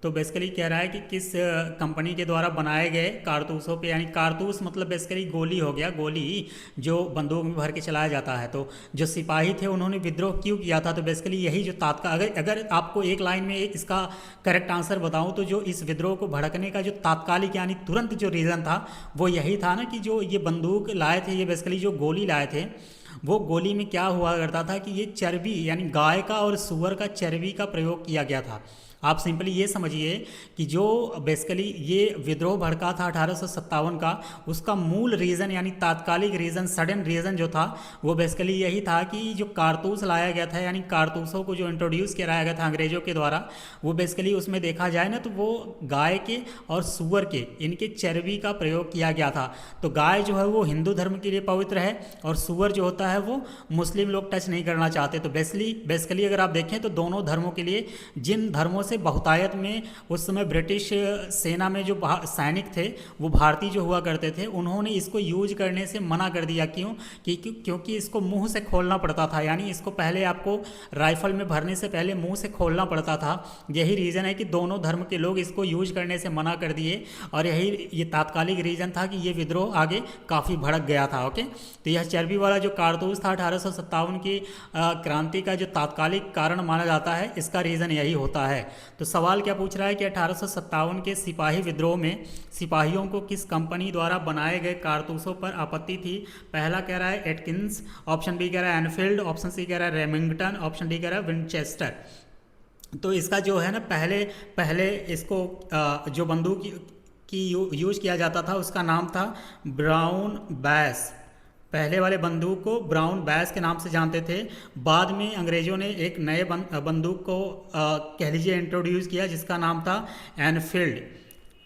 तो बेसिकली कह रहा है कि किस कंपनी के द्वारा बनाए गए कारतूसों पे, यानी कारतूस मतलब बेसिकली गोली हो गया, गोली जो बंदूक में भर के चलाया जाता है। तो जो सिपाही थे उन्होंने विद्रोह क्यों किया था, तो बेसिकली यही जो तात्काल अगर आपको एक लाइन में इसका करेक्ट आंसर बताऊं तो जो इस विद्रोह को भड़कने का जो तात्कालिक यानी तुरंत जो रीज़न था वो यही था ना कि जो ये बंदूक लाए थे, ये बेसिकली जो गोली लाए थे वो गोली में क्या हुआ करता था कि ये चर्बी यानी गाय का और सूअर का चर्बी का प्रयोग किया गया था। आप सिंपली ये समझिए कि जो बेसिकली ये विद्रोह भड़का था 1857 का, उसका मूल रीज़न यानी तात्कालिक रीज़न, सडन रीज़न जो था वो बेसिकली यही था कि जो कारतूस लाया गया था, यानी कारतूसों को जो इंट्रोड्यूस कराया गया था अंग्रेज़ों के द्वारा, वो बेसिकली उसमें देखा जाए ना तो वो गाय के और सूअर के इनके चर्बी का प्रयोग किया गया था। तो गाय जो है वो हिंदू धर्म के लिए पवित्र है और सूअर जो होता है वो मुस्लिम लोग टच नहीं करना चाहते। तो बेसिकली अगर आप देखें तो दोनों धर्मों के लिए, जिन धर्मों से बहुतायत में उस समय ब्रिटिश सेना में जो सैनिक थे वो भारतीय जो हुआ करते थे, उन्होंने इसको यूज करने से मना कर दिया। क्योंकि इसको मुंह से खोलना पड़ता था, यानी इसको पहले आपको राइफल में भरने से पहले मुंह से खोलना पड़ता था। यही रीज़न है कि दोनों धर्म के लोग इसको यूज करने से मना कर दिए और ये तात्कालिक रीज़न था कि ये विद्रोह आगे काफ़ी भड़क गया था। ओके, तो यह चर्बी वाला जो कारतूस था 1857 की क्रांति का जो तात्कालिक कारण माना जाता है, इसका रीज़न यही होता है। तो सवाल क्या पूछ रहा है कि 1857 के सिपाही विद्रोह में सिपाहियों को किस कंपनी द्वारा बनाए गए कारतूसों पर आपत्ति थी। पहला कह रहा है एटकिंस, ऑप्शन बी कह रहा है एनफील्ड, ऑप्शन सी कह रहा है रेमिंगटन, ऑप्शन डी कह रहा है विंचेस्टर। तो इसका जो है ना पहले इसको जो बंदूक की यूज किया जाता था उसका नाम था ब्राउन बैस। पहले वाले बंदूक को ब्राउन बैस के नाम से जानते थे। बाद में अंग्रेज़ों ने एक नए बंदूक को कह लीजिए इंट्रोड्यूस किया जिसका नाम था एनफील्ड।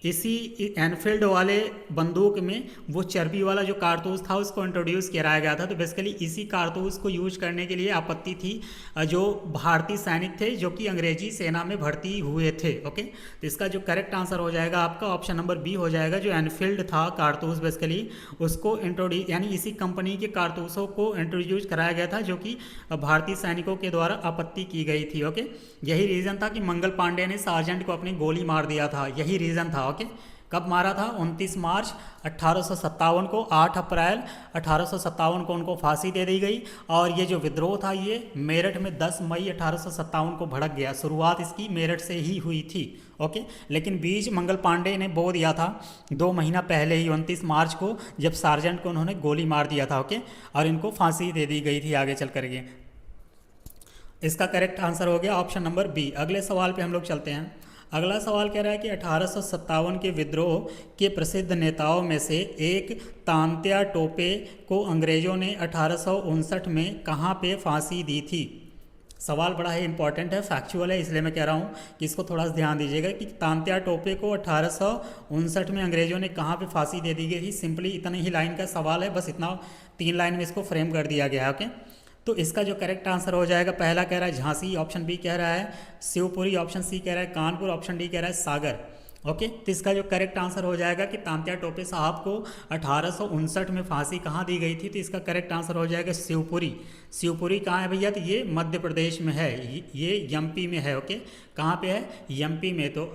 इसी एनफील्ड वाले बंदूक में वो चर्बी वाला जो कारतूस था उसको इंट्रोड्यूस कराया गया था। तो बेसिकली इसी कारतूस को यूज करने के लिए आपत्ति थी जो भारतीय सैनिक थे जो कि अंग्रेजी सेना में भर्ती हुए थे। ओके, तो इसका जो करेक्ट आंसर हो जाएगा आपका ऑप्शन नंबर बी हो जाएगा। जो एनफील्ड था कारतूस बेसिकली उसको यानी इसी कंपनी के कारतूसों को इंट्रोड्यूस कराया गया था जो कि भारतीय सैनिकों के द्वारा आपत्ति की गई थी। ओके, यही रीज़न था कि मंगल पांडे ने सार्जेंट को अपनी गोली मार दिया था, यही रीज़न था। ओके, कब मारा था? 29 मार्च 1857 को। 8 अप्रैल 1857 को उनको फांसी दे दी गई और ये जो विद्रोह था ये मेरठ में 10 मई 1857 को भड़क गया। शुरुआत इसकी मेरठ से ही हुई थी। ओके, लेकिन बीज मंगल पांडे ने बो दिया था 2 महीना पहले ही 29 मार्च को, जब सार्जेंट को उन्होंने गोली मार दिया था। ओके, और इनको फांसी दे दी गई थी आगे चल करके। इसका करेक्ट आंसर हो गया ऑप्शन नंबर बी। अगले सवाल पे हम लोग चलते हैं। अगला सवाल कह रहा है कि 1857 के विद्रोह के प्रसिद्ध नेताओं में से एक तांत्या टोपे को अंग्रेजों ने 1859 में कहाँ पे फांसी दी थी। सवाल बड़ा ही इंपॉर्टेंट है, फैक्चुअल है, इसलिए मैं कह रहा हूँ कि इसको थोड़ा सा ध्यान दीजिएगा कि तांत्या टोपे को 1859 में अंग्रेजों ने कहाँ पे फांसी दे दी गई थी। सिंपली इतनी ही लाइन का सवाल है, बस इतना 3 लाइन में इसको फ्रेम कर दिया गया है। ओके, तो इसका जो करेक्ट आंसर हो जाएगा, पहला कह रहा है झांसी, ऑप्शन बी कह रहा है शिवपुरी, ऑप्शन सी कह रहा है कानपुर, ऑप्शन डी कह रहा है सागर। ओके, तो इसका जो करेक्ट आंसर हो जाएगा कि तांत्या टोपे साहब को 1859 में फांसी कहाँ दी गई थी, तो इसका करेक्ट आंसर हो जाएगा शिवपुरी। शिवपुरी कहाँ है भैया, तो ये मध्य प्रदेश में है, ये एमपी में है। ओके, कहाँ पे है, एमपी में। तो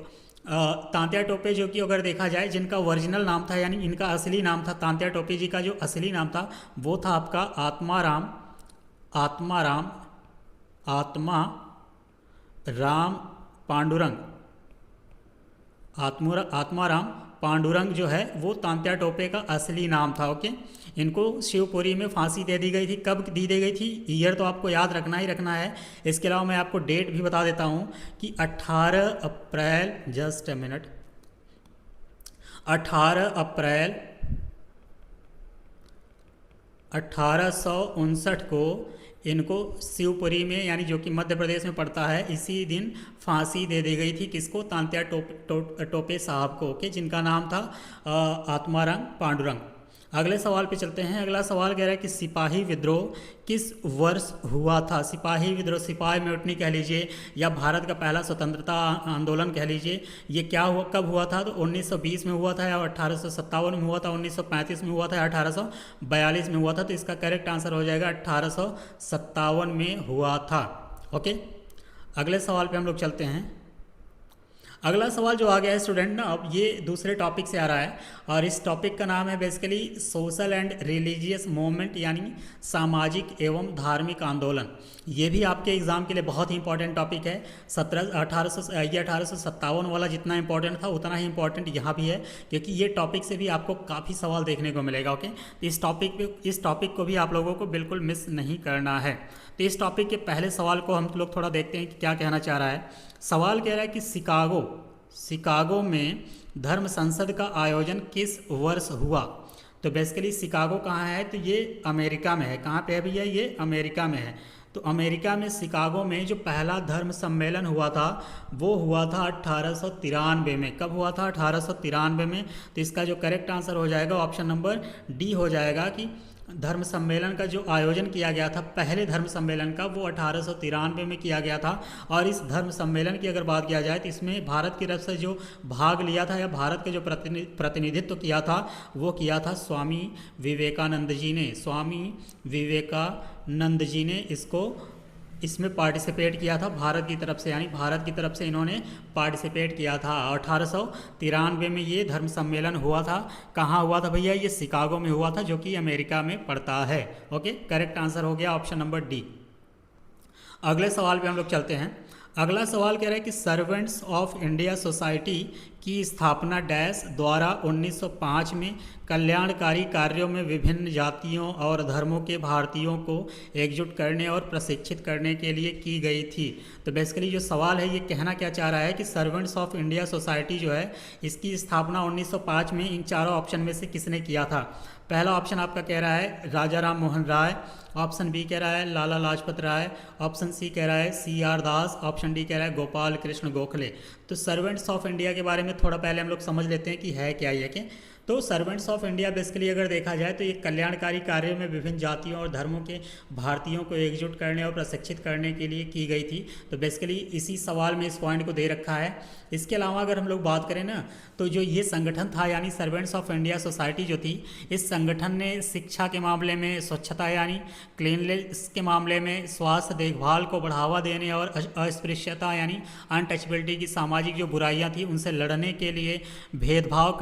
तांत्या टोपे जो कि अगर देखा जाए जिनका ओरिजिनल नाम था, यानी इनका असली नाम था, तांत्या टोपे जी का जो असली नाम था वो था आपका आत्माराम पांडुरंग। आत्माराम पांडुरंग जो है वो तांत्या टोपे का असली नाम था। ओके, इनको शिवपुरी में फांसी दे दी गई थी। कब दी गई थी, ईयर तो आपको याद रखना ही रखना है। इसके अलावा मैं आपको डेट भी बता देता हूँ कि 18 अप्रैल, जस्ट अ मिनट, 18 अप्रैल 1859 को इनको शिवपुरी में, यानी जो कि मध्य प्रदेश में पड़ता है, इसी दिन फांसी दे दी गई थी। किसको, तांत्या टोपे साहब को। ओके, जिनका नाम था आत्माराम पांडुरंग। अगले सवाल पे चलते हैं। अगला सवाल कह रहा है कि सिपाही विद्रोह किस वर्ष हुआ था। सिपाही विद्रोह, सिपाही म्यूटनी कह लीजिए या भारत का पहला स्वतंत्रता आंदोलन कह लीजिए, ये क्या हुआ, कब हुआ था, तो 1920 में हुआ था, या 1857 में हुआ था, 1935 में हुआ था, या 1842 में हुआ था। तो इसका करेक्ट आंसर हो जाएगा 1857 में हुआ था। ओके, अगले सवाल पे हम लोग चलते हैं। अगला सवाल जो आ गया है स्टूडेंट ना, अब ये दूसरे टॉपिक से आ रहा है, और इस टॉपिक का नाम है basically social and religious movement, यानी सामाजिक एवं धार्मिक आंदोलन। ये भी आपके एग्जाम के लिए बहुत ही इंपॉर्टेंट टॉपिक है। 1857 वाला जितना इंपॉर्टेंट था उतना ही इंपॉर्टेंट यहाँ भी है, क्योंकि ये टॉपिक से भी आपको काफ़ी सवाल देखने को मिलेगा। ओके, तो इस टॉपिक को भी आप लोगों को बिल्कुल मिस नहीं करना है। तो इस टॉपिक के पहले सवाल को हम लोग थोड़ा देखते हैं कि क्या कहना चाह रहा है। सवाल कह रहा है कि शिकागो में धर्म संसद का आयोजन किस वर्ष हुआ। तो बेसिकली शिकागो कहाँ है, तो ये अमेरिका में है। कहाँ पे है भैया, ये अमेरिका में है। तो अमेरिका में शिकागो में जो पहला धर्म सम्मेलन हुआ था वो हुआ था 1893 में। कब हुआ था, 1893 में। तो इसका जो करेक्ट आंसर हो जाएगा ऑप्शन नंबर डी हो जाएगा कि धर्म सम्मेलन का जो आयोजन किया गया था, पहले धर्म सम्मेलन का, वो 1893 में किया गया था। और इस धर्म सम्मेलन की अगर बात किया जाए तो इसमें भारत की तरफ से जो भाग लिया था या भारत के जो प्रतिनिधित्व किया था वो किया था स्वामी विवेकानंद जी ने। स्वामी विवेकानंद जी ने इसमें पार्टिसिपेट किया था भारत की तरफ से, यानी भारत की तरफ से इन्होंने पार्टिसिपेट किया था। 1893 में ये धर्म सम्मेलन हुआ था। कहाँ हुआ था भैया, ये शिकागो में हुआ था, जो कि अमेरिका में पड़ता है। ओके, करेक्ट आंसर हो गया ऑप्शन नंबर डी। अगले सवाल पे हम लोग चलते हैं। अगला सवाल कह रहा है कि सर्वेंट्स ऑफ इंडिया सोसाइटी की स्थापना डैश द्वारा 1905 में कल्याणकारी कार्यों में विभिन्न जातियों और धर्मों के भारतीयों को एकजुट करने और प्रशिक्षित करने के लिए की गई थी। तो बेसिकली जो सवाल है ये कहना क्या चाह रहा है कि सर्वेंट्स ऑफ इंडिया सोसाइटी जो है इसकी स्थापना 1905 में इन चारों ऑप्शन में से किसने किया था। पहला ऑप्शन आपका कह रहा है राजा राम मोहन राय, ऑप्शन बी कह रहा है लाला लाजपत राय, ऑप्शन सी कह रहा है CR दास, ऑप्शन डी कह रहा है गोपाल कृष्ण गोखले। तो सर्वेंट्स ऑफ इंडिया के बारे में थोड़ा पहले हम लोग समझ लेते हैं कि है क्या ये के। तो सर्वेंट्स ऑफ इंडिया बेसिकली अगर देखा जाए तो ये कल्याणकारी कार्यों में विभिन्न जातियों और धर्मों के भारतीयों को एकजुट करने और प्रशिक्षित करने के लिए की गई थी। तो बेसिकली इसी सवाल में इस पॉइंट को दे रखा है। इसके अलावा अगर हम लोग बात करें ना, तो जो ये संगठन था यानी सर्वेंट्स ऑफ इंडिया सोसाइटी जो थी, इस संगठन ने शिक्षा के मामले में, स्वच्छता यानी क्लीननेस के मामले में, स्वास्थ्य देखभाल को बढ़ावा देने और अस्पृश्यता यानी अनटचबिलिटी की सामाजिक जो बुराइयां थी उनसे लड़ने के लिए, भेदभाव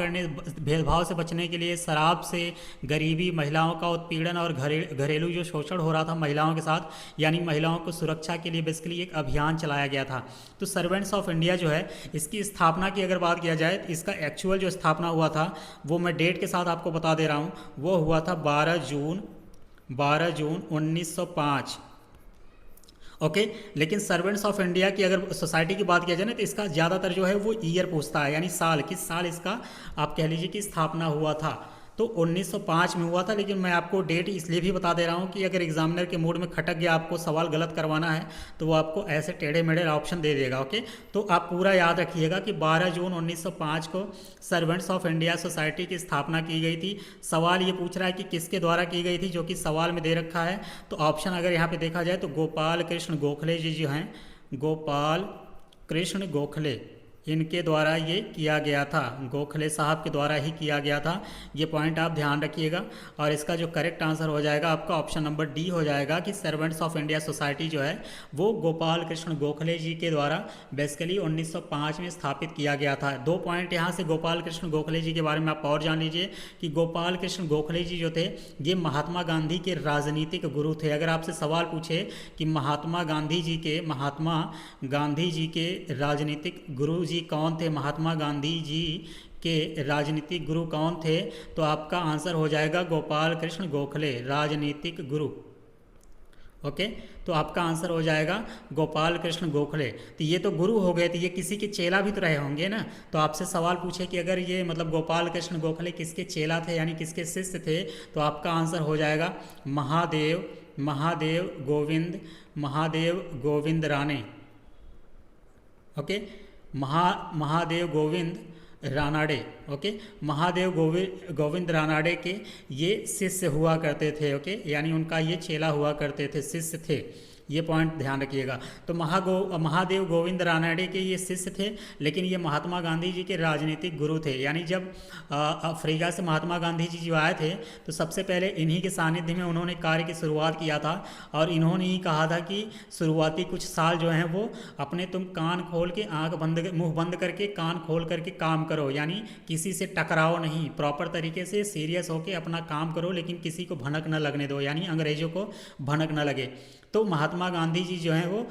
से बचने के लिए, शराब से, गरीबी, महिलाओं का उत्पीड़न और घरेलू जो शोषण हो रहा था महिलाओं के साथ, यानी महिलाओं को सुरक्षा के लिए बेसिकली एक अभियान चलाया गया था। तो सर्वेंट्स ऑफ इंडिया जो है इसकी स्थापना की अगर बात किया जाए तो इसका एक्चुअल जो स्थापना हुआ था वो मैं डेट के साथ आपको बता दे रहा हूँ, वो हुआ था 12 जून 1905। ओके। लेकिन सर्वेंट्स ऑफ इंडिया की अगर सोसाइटी की बात किया जाए ना, तो इसका ज़्यादातर जो है वो ईयर पूछता है, यानी साल, किस साल इसका आप कह लीजिए कि स्थापना हुआ था। तो 1905 में हुआ था। लेकिन मैं आपको डेट इसलिए भी बता दे रहा हूँ कि अगर एग्जामिनर के मूड में खटक गया, आपको सवाल गलत करवाना है, तो वो आपको ऐसे टेढ़े मेढ़े ऑप्शन दे देगा। ओके, तो आप पूरा याद रखिएगा कि 12 जून 1905 को सर्वेंट्स ऑफ इंडिया सोसाइटी की स्थापना की गई थी। सवाल ये पूछ रहा है कि किसके द्वारा की गई थी, जो कि सवाल में दे रखा है। तो ऑप्शन अगर यहाँ पे देखा जाए तो गोपाल कृष्ण गोखले जी जो हैं, गोपाल कृष्ण गोखले, इनके द्वारा ये किया गया था, गोखले साहब के द्वारा ही किया गया था। ये पॉइंट आप ध्यान रखिएगा। और इसका जो करेक्ट आंसर हो जाएगा आपका ऑप्शन नंबर डी हो जाएगा कि सर्वेंट्स ऑफ इंडिया सोसाइटी जो है वो गोपाल कृष्ण गोखले जी के द्वारा बेसिकली 1905 में स्थापित किया गया था। 2 पॉइंट यहाँ से गोपाल कृष्ण गोखले जी के बारे में आप और जान लीजिए कि गोपाल कृष्ण गोखले जी जो थे ये महात्मा गांधी के राजनीतिक गुरु थे। अगर आपसे सवाल पूछे कि महात्मा गांधी जी के राजनीतिक गुरु जी कौन थे, महात्मा गांधी जी के राजनीतिक गुरु कौन थे, तो आपका आंसर हो जाएगा गोपाल कृष्ण गोखले, राजनीतिक गुरु। ओके, तो आपका आंसर हो जाएगा गोपाल कृष्ण गोखले। तो ये तो गुरु हो गए, तो ये किसी के चेला भी तो रहे होंगे ना। तो आपसे सवाल पूछे कि अगर ये मतलब गोपाल कृष्ण गोखले किसके चेला थे, यानी किसके शिष्य थे, तो आपका आंसर हो जाएगा महादेव गोविंद राणे। ओके, महादेव गोविंद रानाडे। ओके, महादेव गोविंद रानाडे के ये शिष्य हुआ करते थे। ओके, यानी उनका ये चेला हुआ करते थे, शिष्य थे। ये पॉइंट ध्यान रखिएगा। तो महादेव गोविंद रानाडे के ये शिष्य थे, लेकिन ये महात्मा गांधी जी के राजनीतिक गुरु थे। यानी जब अफ्रीका से महात्मा गांधी जी जो आए थे, तो सबसे पहले इन्हीं के सानिध्य में उन्होंने कार्य की शुरुआत किया था। और इन्होंने ही कहा था कि शुरुआती कुछ साल जो हैं वो अपने तुम कान खोल के मुंह बंद करके कान खोल करके काम करो, यानी किसी से टकराओ नहीं, प्रॉपर तरीके से सीरियस होकर अपना काम करो, लेकिन किसी को भनक न लगने दो, यानी अंग्रेजों को भनक न लगे। तो महात्मा गांधी जी जो हैं वो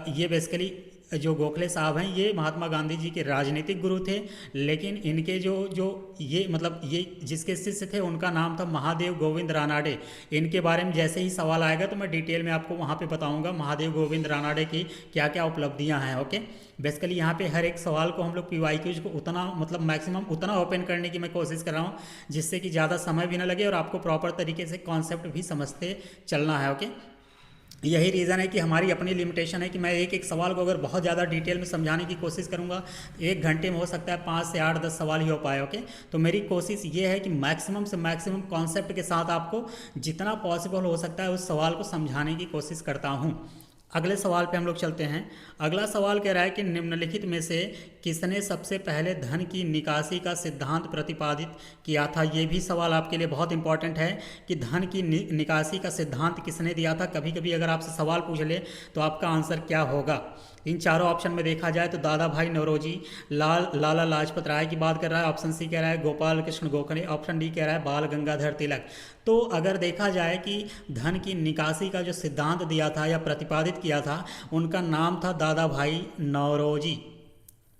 ये बेसिकली जो गोखले साहब हैं ये महात्मा गांधी जी के राजनीतिक गुरु थे। लेकिन इनके जो ये मतलब ये जिसके शिष्य थे उनका नाम था महादेव गोविंद रानाडे। इनके बारे में जैसे ही सवाल आएगा तो मैं डिटेल में आपको वहाँ पे बताऊंगा महादेव गोविंद रानाडे की क्या क्या उपलब्धियाँ हैं। ओके, बेसिकली यहाँ पे हर एक सवाल को हम लोग PYQs को उतना मतलब मैक्सिमम उतना ओपन करने की मैं कोशिश कर रहा हूँ, जिससे कि ज़्यादा समय भी ना लगे और आपको प्रॉपर तरीके से कॉन्सेप्ट भी समझते चलना है। ओके, यही रीज़न है कि हमारी अपनी लिमिटेशन है कि मैं एक एक सवाल को अगर बहुत ज़्यादा डिटेल में समझाने की कोशिश करूँगा, 1 घंटे में हो सकता है 5 से 8-10 सवाल ही हो पाए। ओके, तो मेरी कोशिश ये है कि मैक्सिमम से मैक्सिमम कॉन्सेप्ट के साथ आपको जितना पॉसिबल हो सकता है उस सवाल को समझाने की कोशिश करता हूँ। अगले सवाल पे हम लोग चलते हैं। अगला सवाल कह रहा है कि निम्नलिखित में से किसने सबसे पहले धन की निकासी का सिद्धांत प्रतिपादित किया था। ये भी सवाल आपके लिए बहुत इंपॉर्टेंट है कि धन की निकासी का सिद्धांत किसने दिया था। कभी कभी अगर आपसे सवाल पूछ ले तो आपका आंसर क्या होगा। इन चारों ऑप्शन में देखा जाए तो दादा भाई नौरोजी, लाला लाजपत राय की बात कर रहा है, ऑप्शन सी कह रहा है गोपाल कृष्ण गोखले, ऑप्शन डी कह रहा है बाल गंगाधर तिलक। तो अगर देखा जाए कि धन की निकासी का जो सिद्धांत दिया था या प्रतिपादित किया था, उनका नाम था दादा भाई नौरोजी।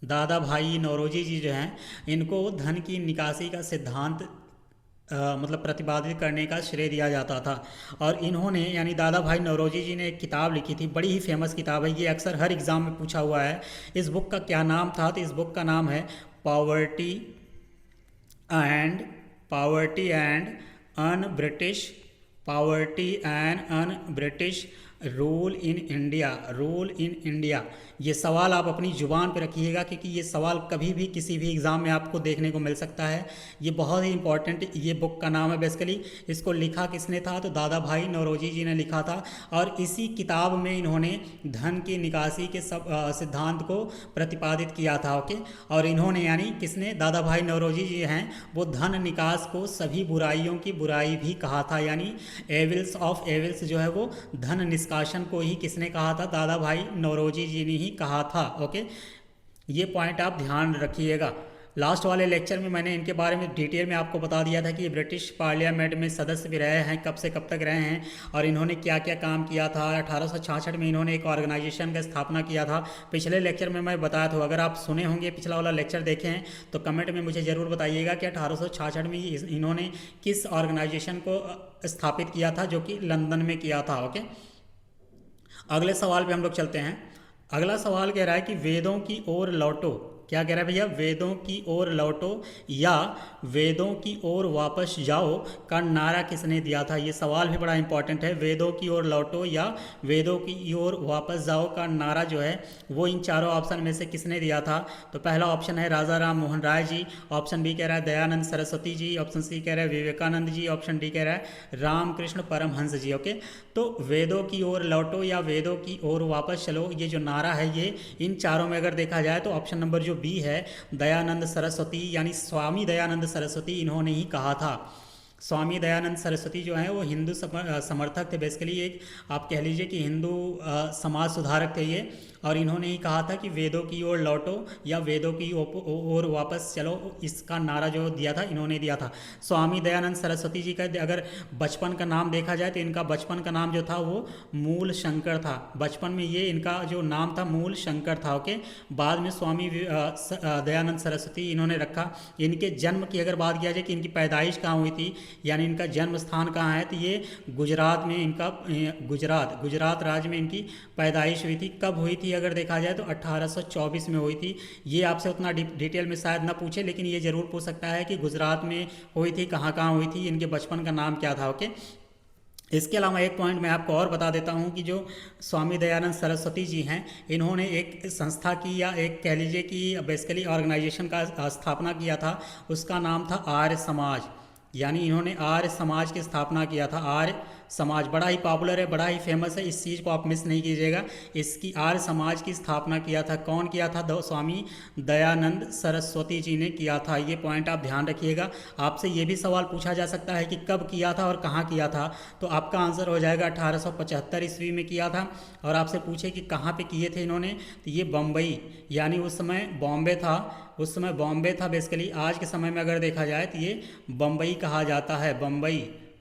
दादा भाई नौरोजी जी जो हैं इनको धन की निकासी का सिद्धांत मतलब प्रतिपादित करने का श्रेय दिया जाता था। और इन्होंने यानी दादा भाई नौरोजी जी ने एक किताब लिखी थी, बड़ी ही फेमस किताब है, ये अक्सर हर एग्ज़ाम में पूछा हुआ है। इस बुक का क्या नाम था, तो इस बुक का नाम है poverty and un British rule in India. ये सवाल आप अपनी ज़ुबान पे रखिएगा, क्योंकि ये सवाल कभी भी किसी भी एग्ज़ाम में आपको देखने को मिल सकता है। ये बहुत ही इंपॉर्टेंट ये बुक का नाम है। बेसिकली इसको लिखा किसने था, तो दादा भाई नौरोजी जी ने लिखा था। और इसी किताब में इन्होंने धन की निकासी के सब सिद्धांत को प्रतिपादित किया था। ओके, और इन्होंने यानी किसने, दादा भाई नौरोजी जी हैं वो धन निकास को सभी बुराइयों की बुराई भी कहा था, यानी एविल्स ऑफ एविल्स जो है वो धन निष्कासन को ही किसने कहा था, दादा भाई नौरोजी जी ने ही कहा था। ओके, ये पॉइंट आप ध्यान रखिएगा। लास्ट वाले लेक्चर में मैंने इनके बारे में डिटेल में आपको बता दिया था कि ये ब्रिटिश पार्लियामेंट में सदस्य भी रहे हैं, कब से कब तक रहे हैं और इन्होंने क्या क्या काम किया था। 1866 में इन्होंने एक ऑर्गेनाइजेशन का स्थापना किया था। पिछले लेक्चर में मैं बताया था, अगर आप सुने होंगे पिछला वाला लेक्चर देखे हैं तो कमेंट में मुझे ज़रूर बताइएगा कि 1866 में इन्होंने किस ऑर्गेनाइजेशन को स्थापित किया था, जो कि लंदन में किया था। ओके, अगले सवाल पे हम लोग चलते हैं। अगला सवाल कह रहा है कि वेदों की ओर लौटो। क्या कह रहा है भैया? वेदों की ओर लौटो या वेदों की ओर वापस जाओ का नारा किसने दिया था? ये सवाल भी बड़ा इंपॉर्टेंट है। वेदों की ओर लौटो या वेदों की ओर वापस जाओ का नारा जो है वो इन चारों ऑप्शन में से किसने दिया था? तो पहला ऑप्शन है राजा राम मोहन राय जी, ऑप्शन बी कह रहा है दयानंद सरस्वती जी, ऑप्शन सी कह रहा है विवेकानंद जी, ऑप्शन डी कह रहा है रामकृष्ण परमहंस जी। ओके, तो वेदों की ओर लौटो या वेदों की ओर वापस चलो, ये जो नारा है ये इन चारों में अगर देखा जाए तो ऑप्शन नंबर जो बी है दयानंद सरस्वती यानी स्वामी दयानंद सरस्वती, इन्होंने ही कहा था। स्वामी दयानंद सरस्वती जो हैं वो हिंदू समर्थक थे, बेसिकली एक आप कह लीजिए कि हिंदू समाज सुधारक थे ये, और इन्होंने ही कहा था कि वेदों की ओर लौटो या वेदों की ओर वापस चलो, इसका नारा जो दिया था इन्होंने दिया था। स्वामी दयानंद सरस्वती जी का अगर बचपन का नाम देखा जाए तो इनका बचपन का नाम जो था वो मूल शंकर था। बचपन में ये इनका जो नाम था मूल शंकर था। ओके, बाद में स्वामी दयानंद सरस्वती इन्होंने रखा। इनके जन्म की अगर बात किया जाए कि इनकी पैदाइश कहाँ हुई थी यानी इनका जन्म स्थान कहाँ है, तो ये गुजरात में इनका गुजरात राज्य में इनकी पैदाइश हुई थी। कब हुई थी अगर देखा जाए तो 1824 में हुई थी। ये आपसे उतना डिटेल में शायद ना पूछे, लेकिन ये ज़रूर पूछ सकता है कि गुजरात में हुई थी, कहाँ कहाँ हुई थी, इनके बचपन का नाम क्या था। ओके, इसके अलावा एक पॉइंट मैं आपको और बता देता हूँ कि जो स्वामी दयानंद सरस्वती जी हैं इन्होंने एक संस्था की या एक कह लीजिए कि बेसिकली ऑर्गेनाइजेशन का स्थापना किया था, उसका नाम था आर्य समाज। यानी इन्होंने आर्य समाज की स्थापना किया था। आर्य समाज बड़ा ही पॉपुलर है, बड़ा ही फेमस है, इस चीज़ को आप मिस नहीं कीजिएगा। इसकी आर्य समाज की स्थापना किया था कौन किया था? स्वामी दयानंद सरस्वती जी ने किया था। ये पॉइंट आप ध्यान रखिएगा। आपसे ये भी सवाल पूछा जा सकता है कि कब किया था और कहाँ किया था, तो आपका आंसर हो जाएगा 1875 ईस्वी में किया था। और आपसे पूछे कि कहाँ पे किए थे इन्होंने, तो ये बम्बई यानी उस समय बॉम्बे था, उस समय बॉम्बे था बेसिकली। आज के समय में अगर देखा जाए तो ये बम्बई कहा जाता है,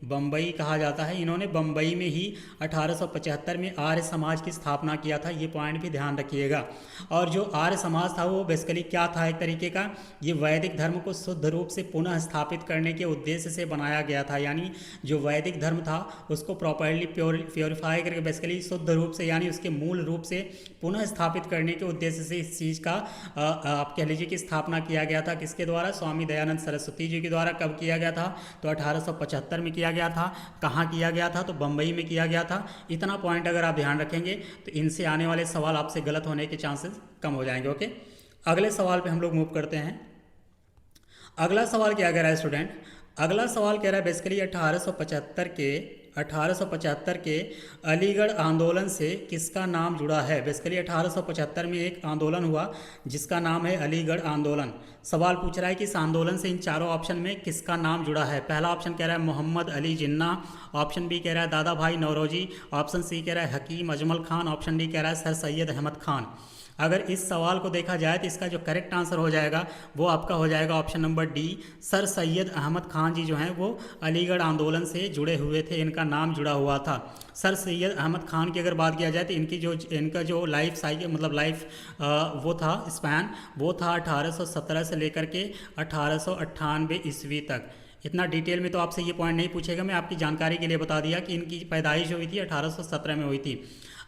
बम्बई कहा जाता है। इन्होंने बम्बई में ही 1875 में आर्य समाज की स्थापना किया था। ये पॉइंट भी ध्यान रखिएगा। और जो आर्य समाज था वो बेसिकली क्या था, एक तरीके का ये वैदिक धर्म को शुद्ध रूप से पुनः स्थापित करने के उद्देश्य से बनाया गया था। यानी जो वैदिक धर्म था उसको प्रॉपरली प्योरीफाई करके बेसिकली शुद्ध रूप से यानी उसके मूल रूप से पुनः स्थापित करने के उद्देश्य से इस चीज़ का आप कह लीजिए कि स्थापना किया गया था। किसके द्वारा? स्वामी दयानंद सरस्वती जी के द्वारा। कब किया गया था? तो 1875 में किया गया था। कहाँ किया गया था? तो बम्बई में किया गया था। इतना पॉइंट अगर आप ध्यान रखेंगे तो इनसे आने वाले सवाल आपसे गलत होने के चांसेस कम हो जाएंगे। ओके, अगले सवाल पे हम लोग मूव करते हैं। अगला सवाल क्या कह रहा है स्टूडेंट? अगला सवाल कह रहा है बेसिकली 1875 के अलीगढ़ आंदोलन से किसका नाम जुड़ा है? बेसिकली 1875 में एक आंदोलन हुआ जिसका नाम है अलीगढ़ आंदोलन। सवाल पूछ रहा है कि इस आंदोलन से इन चारों ऑप्शन में किसका नाम जुड़ा है? पहला ऑप्शन कह रहा है मोहम्मद अली जिन्ना, ऑप्शन बी कह रहा है दादा भाई नौरोजी, ऑप्शन सी कह रहा है हकीम अजमल खान, ऑप्शन डी कह रहा है सर सैयद अहमद खान। अगर इस सवाल को देखा जाए तो इसका जो करेक्ट आंसर हो जाएगा वो आपका हो जाएगा option number D, sir Syed Ahmad Khan ji जो हैं वो अलीगढ़ आंदोलन से जुड़े हुए थे, इनका नाम जुड़ा हुआ था। सर सैयद अहमद खान की अगर बात किया जाए तो इनका जो लाइफ साइकिल मतलब लाइफ वो था स्पैन, वो था 1817 से लेकर के 1898 ईस्वी तक। इतना डिटेल में तो आपसे ये पॉइंट नहीं पूछेगा, मैं आपकी जानकारी के लिए बता दिया कि इनकी पैदाइश हुई थी 1817 में हुई थी।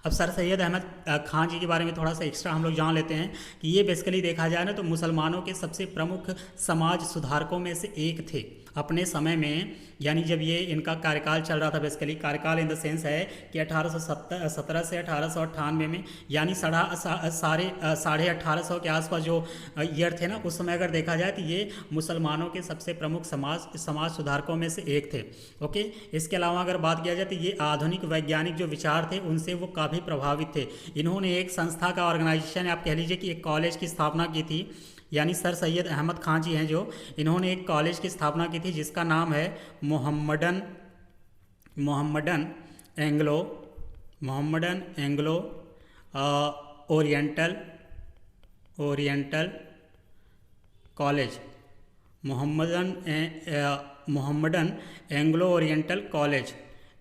अब सर सैयद अहमद खान जी के बारे में थोड़ा सा एक्स्ट्रा हम लोग जान लेते हैं कि ये बेसिकली देखा जाए ना तो मुसलमानों के सबसे प्रमुख समाज सुधारकों में से एक थे अपने समय में। यानी जब ये इनका कार्यकाल चल रहा था, बेसिकली कार्यकाल इन द सेंस है कि 1817 से 1898 में यानी 1850 के आसपास जो ईयर थे ना, उस समय अगर देखा जाए तो ये मुसलमानों के सबसे प्रमुख समाज सुधारकों में से एक थे। ओके, इसके अलावा अगर बात किया जाए तो ये आधुनिक वैज्ञानिक जो विचार थे उनसे वो काफ़ी प्रभावित थे। इन्होंने एक संस्था का ऑर्गेनाइजेशन आप कह लीजिए कि एक कॉलेज की स्थापना की थी। यानी सर सैयद अहमद खान जी हैं जो इन्होंने एक कॉलेज की स्थापना की थी जिसका नाम है Mohammedan Anglo oriental college, Mohammedan Anglo oriental college.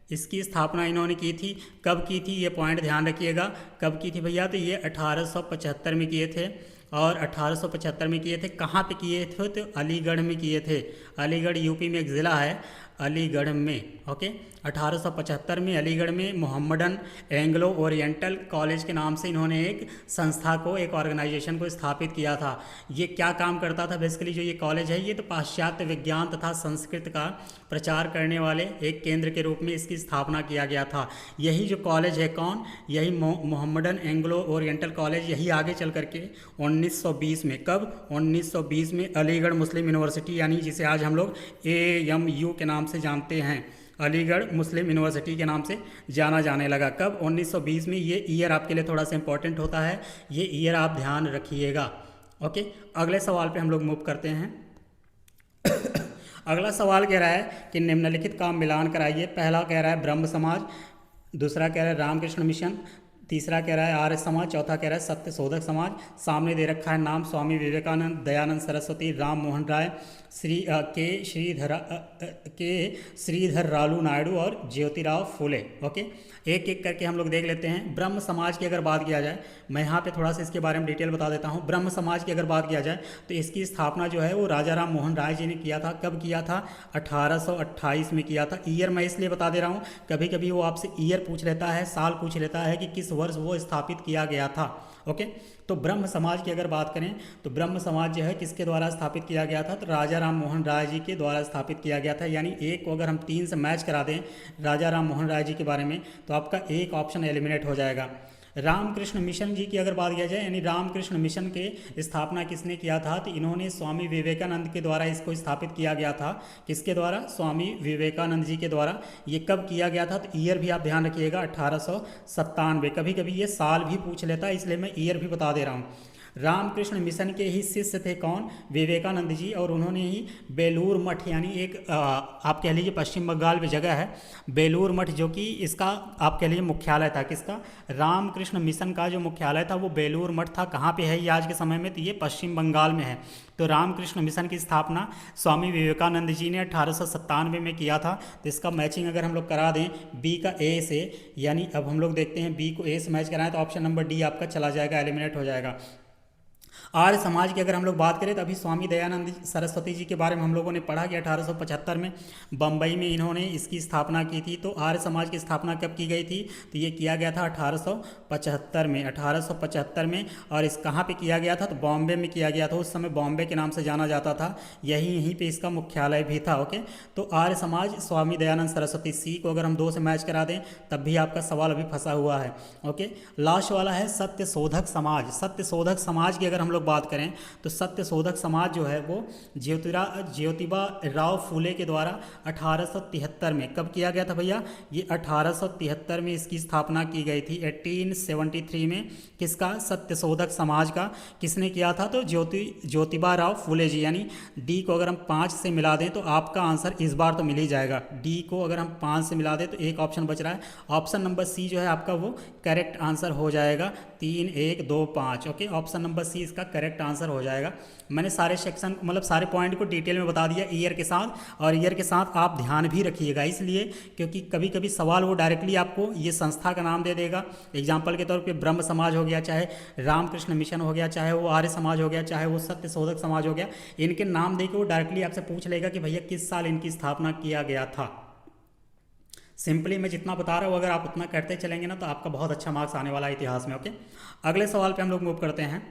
इसकी स्थापना इन्होंने की थी। कब की थी ये पॉइंट ध्यान रखिएगा, कब की थी भैया? तो ये 1875 में किए थे। और 1875 में किए थे। कहाँ पे किए थे? तो अलीगढ़ में किए थे। अलीगढ़ यूपी में एक ज़िला है, अलीगढ़ में। ओके, 1875 में अलीगढ़ में मोहम्मडन एंग्लो ओरिएंटल कॉलेज के नाम से इन्होंने एक संस्था को, एक ऑर्गेनाइजेशन को स्थापित किया था। ये क्या काम करता था बेसिकली, जो ये कॉलेज है ये तो पाश्चात्य विज्ञान तथा संस्कृत का प्रचार करने वाले एक केंद्र के रूप में इसकी स्थापना किया गया था। यही जो कॉलेज है कौन, यही मोहम्मडन एंग्लो ओरिएंटल कॉलेज, यही आगे चल करके 1920 में, कब 1920 में अलीगढ़ मुस्लिम यूनिवर्सिटी, यानी जिसे आज हम लोग AMU के नाम से जानते हैं, अलीगढ़ मुस्लिम यूनिवर्सिटी के नाम से जाना जाने लगा। कब 1920 में। ये ईयर आपके लिए थोड़ा सा इंपॉर्टेंट होता है, ये ईयर आप ध्यान रखिएगा। ओके, अगले सवाल पे हम लोग मूव करते हैं। अगला सवाल कह रहा है कि निम्नलिखित का मिलान कराइए। पहला कह रहा है ब्रह्म समाज, दूसरा कह रहा है रामकृष्ण मिशन, तीसरा कह रहा है आर्य समाज, चौथा कह रहा है सत्य शोधक समाज। सामने दे रखा है नाम स्वामी विवेकानंद, दयानंद सरस्वती, राम मोहन राय, श्रीधर रालू नायडू और ज्योतिराव फुले। ओके, एक एक करके हम लोग देख लेते हैं। ब्रह्म समाज की अगर बात किया जाए, मैं यहाँ पे थोड़ा सा इसके बारे में डिटेल बता देता हूँ। ब्रह्म समाज की अगर बात किया जाए तो इसकी स्थापना जो है वो राजा राम मोहन राय जी ने किया था। कब किया था, 1828 में किया था। ईयर मैं इसलिए बता दे रहा हूँ, कभी कभी वो आपसे ईयर पूछ लेता है, साल पूछ लेता है कि किस वर्ष वो स्थापित किया गया था। ओके, तो ब्रह्म समाज की अगर बात करें तो ब्रह्म समाज जो है किसके द्वारा स्थापित किया गया था, तो राजा राम मोहन राय जी के द्वारा स्थापित किया गया था। यानी एक को अगर हम 3 से मैच करा दें राजा राम मोहन राय जी के बारे में तो आपका एक ऑप्शन एलिमिनेट हो जाएगा। रामकृष्ण मिशन जी की अगर बात किया जाए, यानी रामकृष्ण मिशन के स्थापना किसने किया था, तो इन्होंने स्वामी विवेकानंद के द्वारा इसको स्थापित किया गया था। किसके द्वारा, स्वामी विवेकानंद जी के द्वारा। ये कब किया गया था, तो ईयर भी आप ध्यान रखिएगा 1897। कभी कभी ये साल भी पूछ लेता है, इसलिए मैं ईयर भी बता दे रहा हूँ। रामकृष्ण मिशन के ही शिष्य थे कौन, विवेकानंद जी, और उन्होंने ही बेलूर मठ, यानी एक आप कह लीजिए पश्चिम बंगाल में जगह है बेलूर मठ, जो कि इसका आप कह लीजिए मुख्यालय था। किसका, रामकृष्ण मिशन का जो मुख्यालय था वो बेलूर मठ था। कहाँ पे है ये आज के समय में, तो ये पश्चिम बंगाल में है। तो रामकृष्ण मिशन की स्थापना स्वामी विवेकानंद जी ने 1897 में किया था। तो इसका मैचिंग अगर हम लोग करा दें बी का ए से, यानी अब हम लोग देखते हैं बी को ए से मैच कराएं तो ऑप्शन नंबर डी आपका चला जाएगा, एलिमिनेट हो जाएगा। आर्य समाज की अगर हम लोग बात करें तो अभी स्वामी दयानंद सरस्वती जी के बारे में हम लोगों ने पढ़ा कि 1875 में बम्बई में इन्होंने इसकी स्थापना की थी। तो आर्य समाज की स्थापना कब की गई थी, तो ये किया गया था 1875 में, 1875 में। और इस कहाँ पे किया गया था, तो बॉम्बे में किया गया था। उस समय बॉम्बे के नाम से जाना जाता था, यहीं पे इसका मुख्यालय भी था। ओके, तो आर्य समाज स्वामी दयानंद सरस्वती, सी को अगर हम 2 से मैच करा दें तब भी आपका सवाल अभी फंसा हुआ है। ओके, लास्ट वाला है सत्य शोधक समाज। सत्य शोधक समाज की अगर हम लोग बात करें तो सत्य शोधक समाज जो है वो ज्योतिबा राव फूले के द्वारा 1873 में, कब किया गया था भैया, ये 1873 में इसकी स्थापना की गई थी। 1873 में किसका, सत्य शोधक समाज का किसने किया था, तो ज्योतिबा राव फूले जी। यानी डी को अगर हम 5 से मिला दें तो आपका आंसर इस बार तो मिल ही जाएगा। डी को अगर हम 5 से मिला दें तो एक ऑप्शन बच रहा है, ऑप्शन नंबर सी जो है आपका वो करेक्ट आंसर हो जाएगा। 3 1 2 5। ओके, ऑप्शन नंबर सी इसका करेक्ट आंसर हो जाएगा। मैंने सारे सेक्शन मतलब सारे पॉइंट को डिटेल में बता दिया ईयर के साथ, और ईयर के साथ आप ध्यान भी रखिएगा, इसलिए क्योंकि कभी कभी सवाल वो डायरेक्टली आपको ये संस्था का नाम दे देगा। एग्जाम्पल के तौर पे ब्रह्म समाज हो गया, चाहे रामकृष्ण मिशन हो गया, चाहे वो आर्य समाज हो गया, चाहे वो सत्य शोधक समाज हो गया, इनके नाम दे के वो डायरेक्टली आपसे पूछ लेगा कि भैया किस साल इनकी स्थापना किया गया था। सिंपली मैं जितना बता रहा हूँ अगर आप उतना करते चलेंगे ना तो आपका बहुत अच्छा मार्क्स आने वाला है इतिहास में। ओके, अगले सवाल पे हम लोग मूव करते हैं।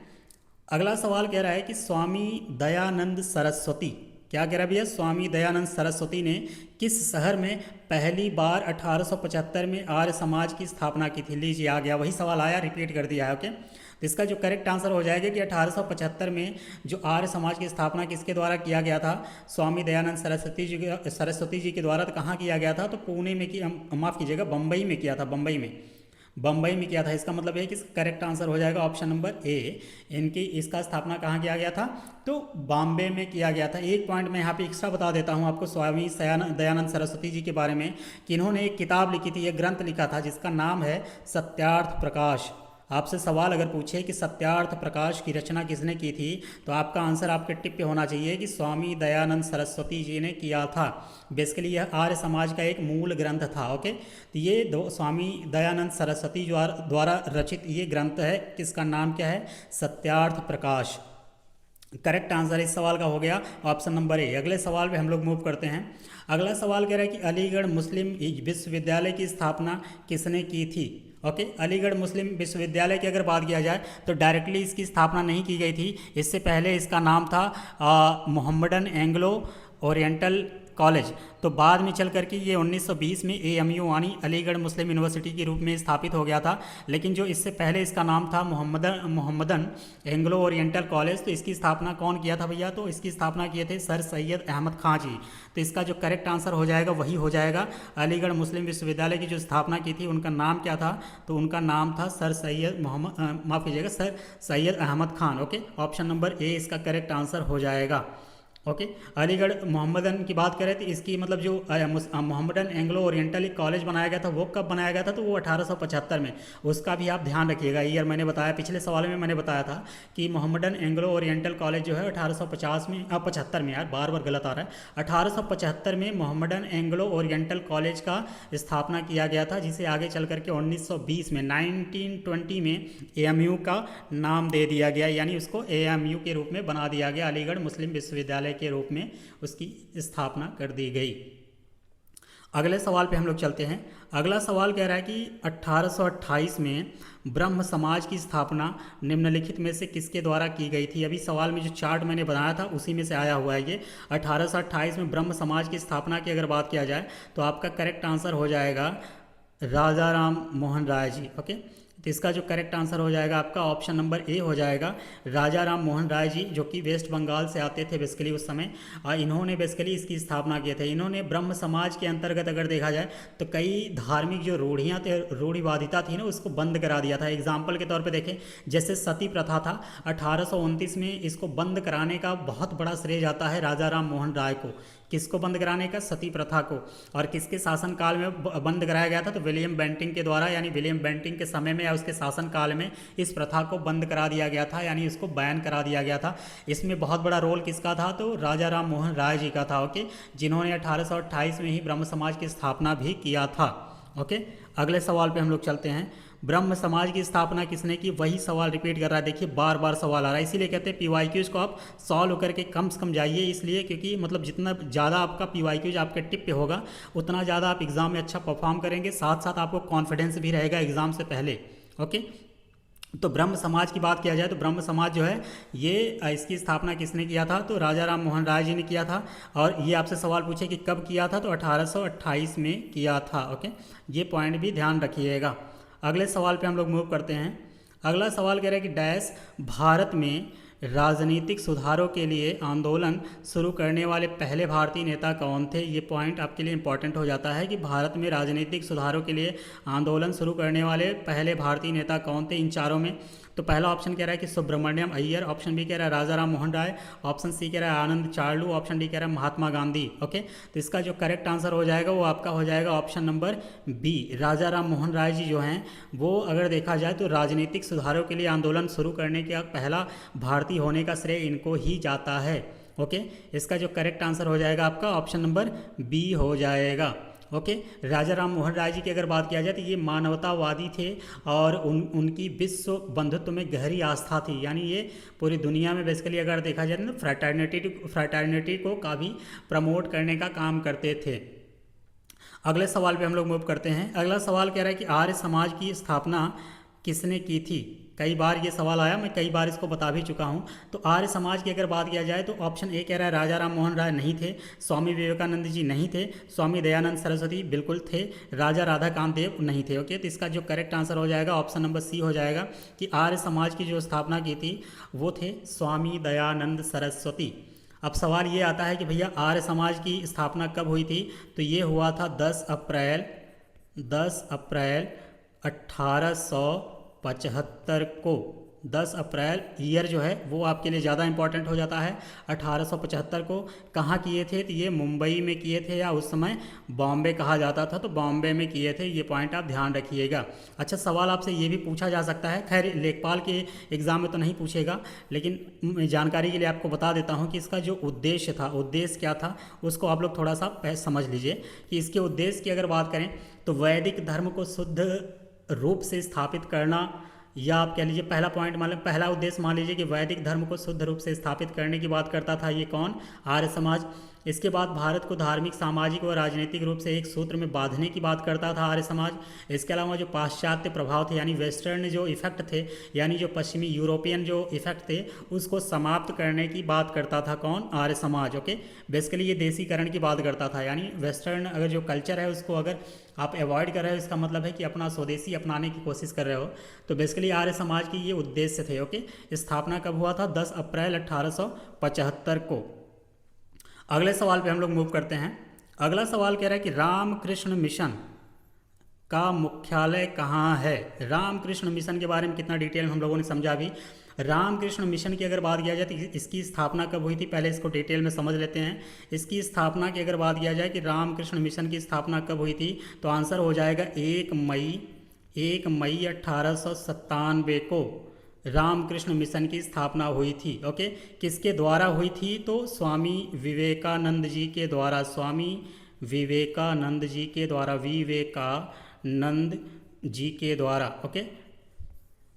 अगला सवाल कह रहा है कि स्वामी दयानंद सरस्वती, क्या कह रहा है भैया, स्वामी दयानंद सरस्वती ने किस शहर में पहली बार 1875 में आर्य समाज की स्थापना की थी। लीजिए आ गया, वही सवाल आया, रिपीट कर दिया है। ओके, तो इसका जो करेक्ट आंसर हो जाएगा कि 1875 में जो आर्य समाज की स्थापना किसके द्वारा किया गया था, स्वामी दयानंद सरस्वती जी के द्वारा। तो कहाँ किया गया था, तो पुणे में किया, माफ़ कीजिएगा बम्बई में किया था, बम्बई में किया था। इसका मतलब है कि करेक्ट आंसर हो जाएगा ऑप्शन नंबर ए। इनकी इसका स्थापना कहाँ किया गया था, तो बॉम्बे में किया गया था। एक पॉइंट मैं यहाँ पे एक्स्ट्रा बता देता हूँ आपको स्वामी दयानंद सरस्वती जी के बारे में कि इन्होंने एक किताब लिखी थी, एक ग्रंथ लिखा था जिसका नाम है सत्यार्थ प्रकाश। आपसे सवाल अगर पूछे कि सत्यार्थ प्रकाश की रचना किसने की थी, तो आपका आंसर आपके टिप पे होना चाहिए कि स्वामी दयानंद सरस्वती जी ने किया था। बेसिकली यह आर्य समाज का एक मूल ग्रंथ था। ओके, तो ये स्वामी दयानंद सरस्वती द्वारा रचित ये ग्रंथ है, किसका नाम क्या है, सत्यार्थ प्रकाश। करेक्ट आंसर इस सवाल का हो गया ऑप्शन नंबर ए। अगले सवाल पे हम लोग मूव करते हैं। अगला सवाल कह रहा है कि अलीगढ़ मुस्लिम विश्वविद्यालय की स्थापना किसने की थी। ओके, अलीगढ़ मुस्लिम विश्वविद्यालय की अगर बात किया जाए तो डायरेक्टली इसकी स्थापना नहीं की गई थी। इससे पहले इसका नाम था मोहम्मडन एंग्लो ओरिएंटल कॉलेज। तो बाद में चल करके ये 1920 में AMU यानी अलीगढ़ मुस्लिम यूनिवर्सिटी के रूप में स्थापित हो गया था। लेकिन जो इससे पहले इसका नाम था मोहम्मदन एंग्लो ओरिएंटल कॉलेज। तो इसकी स्थापना कौन किया था भैया, तो इसकी स्थापना किए थे सर सैयद अहमद खां जी। तो इसका जो करेक्ट आंसर हो जाएगा वही हो जाएगा। अलीगढ़ मुस्लिम विश्वविद्यालय की जो स्थापना की थी उनका नाम क्या था, तो उनका नाम था सर सैयद माफ़ कीजिएगा, sir Syed Ahmad Khan. Okay, option number A इसका करेक्ट आंसर हो जाएगा। ओके, अलीगढ़ मोहम्मदन की बात करें तो इसकी मतलब जो मोहम्मदन एंग्लो ओरिएंटल कॉलेज बनाया गया था वो कब बनाया गया था, तो वो 1875 में। उसका भी आप ध्यान रखिएगा, ईयर मैंने बताया पिछले सवाल में, मैंने बताया था कि मोहम्मदन एंग्लो ओरिएंटल कॉलेज जो है 1850 में 75 में, यार बार बार गलत आ रहा है, 1875 में मोहम्मदन एंग्लो ओरिएंटल कॉलेज का स्थापना किया गया था, जिसे आगे चल करके 1920 में 1920 में AMU का नाम दे दिया गया, यानी उसको AMU के रूप में बना दिया गया, अलीगढ़ मुस्लिम विश्वविद्यालय के रूप में उसकी स्थापना कर दी गई। अगले सवाल पे हम लोग चलते हैं। अगला सवाल कह रहा है कि 1828 में ब्रह्म समाज की स्थापना निम्नलिखित में से किसके द्वारा की गई थी। अभी सवाल में जो चार्ट मैंने बनाया था उसी में से आया हुआ है ये। 1828 में ब्रह्म समाज की स्थापना की अगर बात किया जाए तो आपका करेक्ट आंसर हो जाएगा राजा राम मोहन राय जी। ओके, तो इसका जो करेक्ट आंसर हो जाएगा आपका ऑप्शन नंबर ए हो जाएगा, राजा राम मोहन राय जी, जो कि वेस्ट बंगाल से आते थे बेसिकली उस समय। इन्होंने बेसिकली इसकी स्थापना किए थे। इन्होंने ब्रह्म समाज के अंतर्गत अगर देखा जाए तो कई धार्मिक जो रूढ़ियाँ थे, रूढ़िवादिता थी ना, उसको बंद करा दिया था। एग्जाम्पल के तौर पर देखें, जैसे सती प्रथा था, 1829 में इसको बंद कराने का बहुत बड़ा श्रेय जाता है राजा राम मोहन राय को। किसको बंद कराने का, सती प्रथा को। और किसके शासनकाल में बंद कराया गया था, तो विलियम बेंटिंग के द्वारा, यानी विलियम बेंटिंग के समय में या उसके शासनकाल में इस प्रथा को बंद करा दिया गया था, यानी इसको बैन करा दिया गया था। इसमें बहुत बड़ा रोल किसका था, तो राजा राम मोहन राय जी का था। ओके, जिन्होंने 1828 में ही ब्रह्म समाज की स्थापना भी किया था। ओके, अगले सवाल पे हम लोग चलते हैं। ब्रह्म समाज की स्थापना किसने की, वही सवाल रिपीट कर रहा है। देखिए बार बार सवाल आ रहा है, इसीलिए कहते हैं PYQs को आप सॉल्व करके कम से कम जाइए, इसलिए क्योंकि मतलब जितना ज़्यादा आपका PYQs आपके टिप पे होगा उतना ज़्यादा आप एग्ज़ाम में अच्छा परफॉर्म करेंगे, साथ साथ आपको कॉन्फिडेंस भी रहेगा एग्ज़ाम से पहले। ओके, तो ब्रह्म समाज की बात किया जाए तो ब्रह्म समाज जो है ये इसकी स्थापना किसने किया था, तो राजा राम मोहन राय जी ने किया था। और ये आपसे सवाल पूछे कि कब किया था, तो 1828 में किया था। ओके, ये पॉइंट भी ध्यान रखिएगा। अगले सवाल पे हम लोग मूव करते हैं। अगला सवाल कह रहा है कि डैश भारत में राजनीतिक सुधारों के लिए आंदोलन शुरू करने वाले पहले भारतीय नेता कौन थे। ये पॉइंट आपके लिए इंपॉर्टेंट हो जाता है कि भारत में राजनीतिक सुधारों के लिए आंदोलन शुरू करने वाले पहले भारतीय नेता कौन थे इन चारों में। तो पहला ऑप्शन कह रहा है कि सुब्रमण्यम अय्यर, ऑप्शन बी कह रहा है राजा राम मोहन राय, ऑप्शन सी कह रहा है आनंद चार्लू, ऑप्शन डी कह रहा है महात्मा गांधी। ओके, तो इसका जो करेक्ट आंसर हो जाएगा वो आपका हो जाएगा ऑप्शन नंबर बी, राजा राम मोहन राय जी जो हैं वो अगर देखा जाए तो राजनीतिक सुधारों के लिए आंदोलन शुरू करने का पहला भारतीय होने का श्रेय इनको ही जाता है। ओके, इसका जो करेक्ट आंसर हो जाएगा आपका ऑप्शन नंबर बी हो जाएगा। ओके, राजा राम मोहन राय जी की अगर बात किया जाए तो ये मानवतावादी थे और उनकी विश्व बंधुत्व में गहरी आस्था थी, यानी ये पूरी दुनिया में बेसिकली अगर देखा जाए तो फ्रैटर्निटी को काफ़ी प्रमोट करने का काम करते थे। अगले सवाल पे हम लोग मूव करते हैं। अगला सवाल कह रहा है कि आर्य समाज की स्थापना किसने की थी। कई बार ये सवाल आया, मैं कई बार इसको बता भी चुका हूँ। तो आर्य समाज की अगर बात किया जाए तो ऑप्शन ए कह रहा है राजा राम मोहन राय नहीं थे, स्वामी विवेकानंद जी नहीं थे, स्वामी दयानंद सरस्वती बिल्कुल थे, राजा राधा कांत देव नहीं थे। ओके, तो इसका जो करेक्ट आंसर हो जाएगा ऑप्शन नंबर सी हो जाएगा कि आर्य समाज की जो स्थापना की थी वो थे स्वामी दयानंद सरस्वती। अब सवाल ये आता है कि भैया आर्य समाज की स्थापना कब हुई थी, तो ये हुआ था 10 अप्रैल 1875 को। 10 अप्रैल ईयर जो है वो आपके लिए ज़्यादा इंपॉर्टेंट हो जाता है। 1875 को कहाँ किए थे, तो ये मुंबई में किए थे या उस समय बॉम्बे कहा जाता था, तो बॉम्बे में किए थे। ये पॉइंट आप ध्यान रखिएगा। अच्छा, सवाल आपसे ये भी पूछा जा सकता है, खैर लेखपाल के एग्ज़ाम में तो नहीं पूछेगा, लेकिन जानकारी के लिए आपको बता देता हूँ कि इसका जो उद्देश्य था, उद्देश्य क्या था उसको आप लोग थोड़ा सा समझ लीजिए कि इसके उद्देश्य की अगर बात करें तो वैदिक धर्म को शुद्ध रूप से स्थापित करना, या आप कह लीजिए पहला पॉइंट मतलब पहला उद्देश्य मान लीजिए कि वैदिक धर्म को शुद्ध रूप से स्थापित करने की बात करता था ये कौन, आर्य समाज। इसके बाद भारत को धार्मिक, सामाजिक और राजनीतिक रूप से एक सूत्र में बांधने की बात करता था आर्य समाज। इसके अलावा जो पाश्चात्य प्रभाव थे यानी वेस्टर्न जो इफेक्ट थे, यानी जो पश्चिमी यूरोपियन जो इफेक्ट थे उसको समाप्त करने की बात करता था कौन, आर्य समाज। ओके, बेसिकली ये देसीकरण की बात करता था, यानी वेस्टर्न अगर जो कल्चर है उसको अगर आप अवॉइड कर रहे हो इसका मतलब है कि अपना स्वदेशी अपनाने की कोशिश कर रहे हो। तो बेसिकली आर्य समाज की ये उद्देश्य थे। ओके, स्थापना कब हुआ था, 10 अप्रैल 1875 को। अगले सवाल पे हम लोग मूव करते हैं। अगला सवाल कह रहा है कि रामकृष्ण मिशन का मुख्यालय कहाँ है। रामकृष्ण मिशन के बारे में कितना डिटेल में हम लोगों ने समझा अभी। रामकृष्ण मिशन की अगर बात किया जाए तो इसकी स्थापना कब हुई थी, पहले इसको डिटेल में समझ लेते हैं। इसकी स्थापना की अगर बात किया जाए कि रामकृष्ण मिशन की स्थापना कब हुई थी, तो आंसर हो जाएगा 1 मई 1897 को रामकृष्ण मिशन की स्थापना हुई थी। ओके, किसके द्वारा हुई थी, तो स्वामी विवेकानंद जी के द्वारा, स्वामी विवेकानंद जी के द्वारा, विवेकानंद जी के द्वारा। ओके,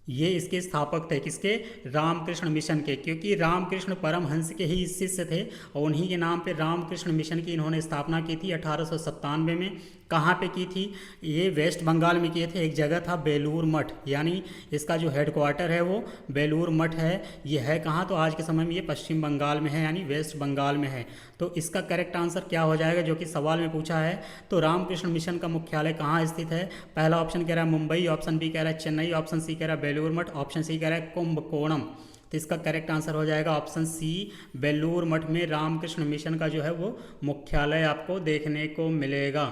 ये इसके स्थापक थे, किसके, रामकृष्ण मिशन के, क्योंकि रामकृष्ण परमहंस के ही शिष्य थे और उन्हीं के नाम पे रामकृष्ण मिशन की इन्होंने स्थापना की थी 1897 में। कहाँ पे की थी, ये वेस्ट बंगाल में किए थे। एक जगह था बेलूर मठ, यानी इसका जो हेडक्वार्टर है वो बेलूर मठ है। ये है कहाँ, तो आज के समय में ये पश्चिम बंगाल में है, यानी वेस्ट बंगाल में है। तो इसका करेक्ट आंसर क्या हो जाएगा जो कि सवाल में पूछा है, तो रामकृष्ण मिशन का मुख्यालय कहाँ स्थित है। पहला ऑप्शन कह रहा है मुंबई, ऑप्शन बी कह रहा है चेन्नई, ऑप्शन सी कह रहा है बेलूर मठ, ऑप्शन सी कह रहा है कुंभकोणम। तो इसका करेक्ट आंसर हो जाएगा ऑप्शन सी, बेलूर मठ में रामकृष्ण मिशन का जो है वो मुख्यालय आपको देखने को मिलेगा।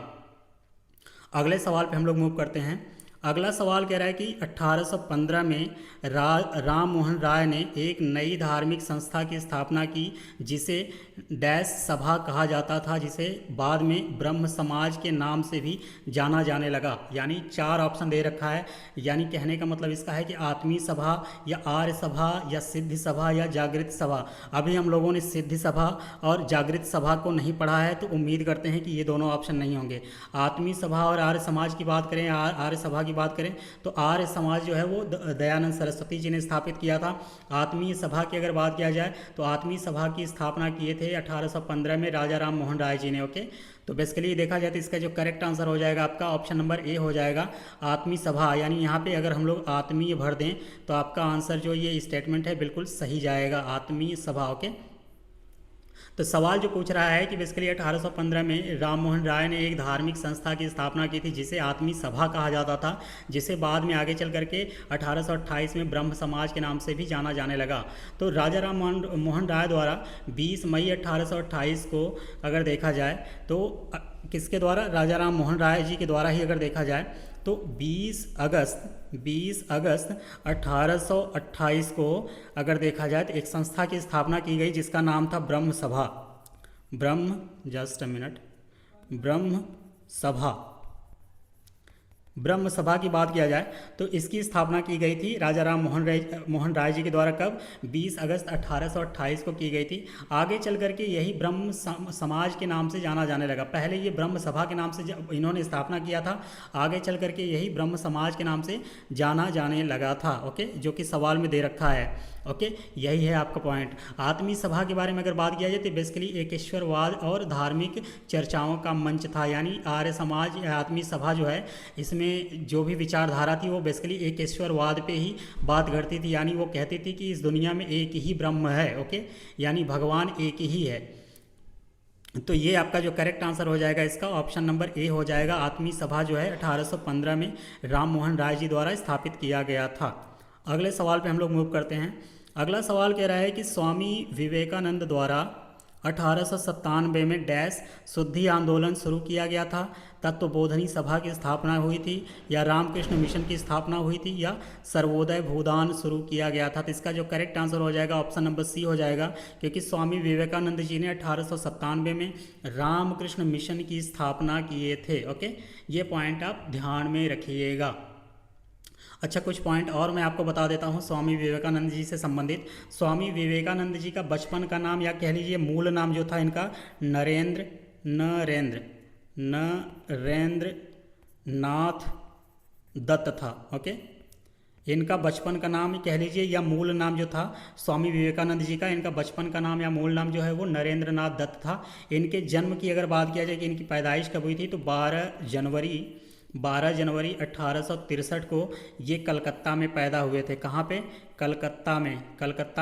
अगले सवाल पे हम लोग मूव करते हैं। अगला सवाल कह रहा है कि 1815 में राम मोहन राय ने एक नई धार्मिक संस्था की स्थापना की जिसे डैश सभा कहा जाता था, जिसे बाद में ब्रह्म समाज के नाम से भी जाना जाने लगा। यानी 4 ऑप्शन दे रखा है, यानी कहने का मतलब इसका है कि आत्मीय सभा या आर्य सभा या सिद्धि सभा या जागृत सभा। अभी हम लोगों ने सिद्धि सभा और जागृत सभा को नहीं पढ़ा है, तो उम्मीद करते हैं कि ये दोनों ऑप्शन नहीं होंगे। आत्मीय सभा और आर्य समाज की बात करें, आर्य सभा की बात करें, तो आर्य समाज जो है वो दयानंद सरस्वती जी ने स्थापित किया था। आत्मीय सभा की अगर बात किया जाए तो आत्मीय सभा की स्थापना किए थे 1815 में राजा राम मोहन राय जी ने। ओके, तो बेसिकली देखा जाए तो इसका जो करेक्ट आंसर हो जाएगा आपका ऑप्शन नंबर ए हो जाएगा, आत्मीय सभा। यानी यहाँ पे अगर हम लोग आत्मीय भर दें तो आपका आंसर जो ये स्टेटमेंट है बिल्कुल सही जाएगा, आत्मीय सभा। ओके, तो सवाल जो पूछ रहा है कि बेसिकली 1815 में राम मोहन राय ने एक धार्मिक संस्था की स्थापना की थी जिसे आत्मीय सभा कहा जाता था, जिसे बाद में आगे चल करके 1828 में ब्रह्म समाज के नाम से भी जाना जाने लगा। तो राजा राम मोहन राय द्वारा 20 मई 1828 को अगर देखा जाए तो किसके द्वारा, राजा राम मोहन राय जी के द्वारा ही अगर देखा जाए तो 20 अगस्त 1828 को अगर देखा जाए तो एक संस्था की स्थापना की गई जिसका नाम था ब्रह्म सभा। ब्रह्म सभा की बात किया जाए तो इसकी स्थापना की गई थी राजा राम मोहन राय जी के द्वारा। कब, 20 अगस्त 1828 को की गई थी। आगे चल करके यही ब्रह्म समाज के नाम से जाना जाने लगा। पहले ये ब्रह्म सभा के नाम से इन्होंने स्थापना किया था, आगे चल करके यही ब्रह्म समाज के नाम से जाना जाने लगा था। ओके, जो कि सवाल में दे रखा है। ओके, यही है आपका पॉइंट। आत्मीय सभा के बारे में अगर बात किया जाए तो बेसिकली एकेश्वरवाद और धार्मिक चर्चाओं का मंच था। यानी आर्य समाज आत्मीय सभा जो है इसमें जो भी विचारधारा थी वो बेसिकली एकेश्वरवाद पे ही बात करती थी। यानी वो कहती थी कि इस दुनिया में एक ही ब्रह्म है। ओके, यानी भगवान एक ही है। तो ये आपका जो करेक्ट आंसर हो जाएगा इसका ऑप्शन नंबर ए हो जाएगा। आत्मीय सभा जो है 1815 में राम मोहन राय जी द्वारा स्थापित किया गया था। अगले सवाल पे हम लोग मूव करते हैं। अगला सवाल कह रहा है कि स्वामी विवेकानंद द्वारा 1897 में डैश शुद्धि आंदोलन शुरू किया गया था। तत्वबोधनी सभा की स्थापना हुई थी, या रामकृष्ण मिशन की स्थापना हुई थी, या सर्वोदय भूदान शुरू किया गया था। तो इसका जो करेक्ट आंसर हो जाएगा ऑप्शन नंबर सी हो जाएगा, क्योंकि स्वामी विवेकानंद जी ने 1897 में रामकृष्ण मिशन की स्थापना किए थे। ओके, ये पॉइंट आप ध्यान में रखिएगा। अच्छा, कुछ पॉइंट और मैं आपको बता देता हूँ स्वामी विवेकानंद जी से संबंधित। स्वामी विवेकानंद जी का बचपन का नाम या कह लीजिए मूल नाम जो था इनका नरेंद्र नाथ दत्त था। ओके, इनका बचपन का नाम कह लीजिए या मूल नाम जो था स्वामी विवेकानंद जी का, इनका बचपन का नाम या मूल नाम जो है वो नरेंद्र नाथ दत्त था। इनके जन्म की अगर बात किया जाए कि इनकी पैदाइश कब हुई थी, तो 12 जनवरी 1863 को ये कलकत्ता में पैदा हुए थे। कहाँ पे? कलकत्ता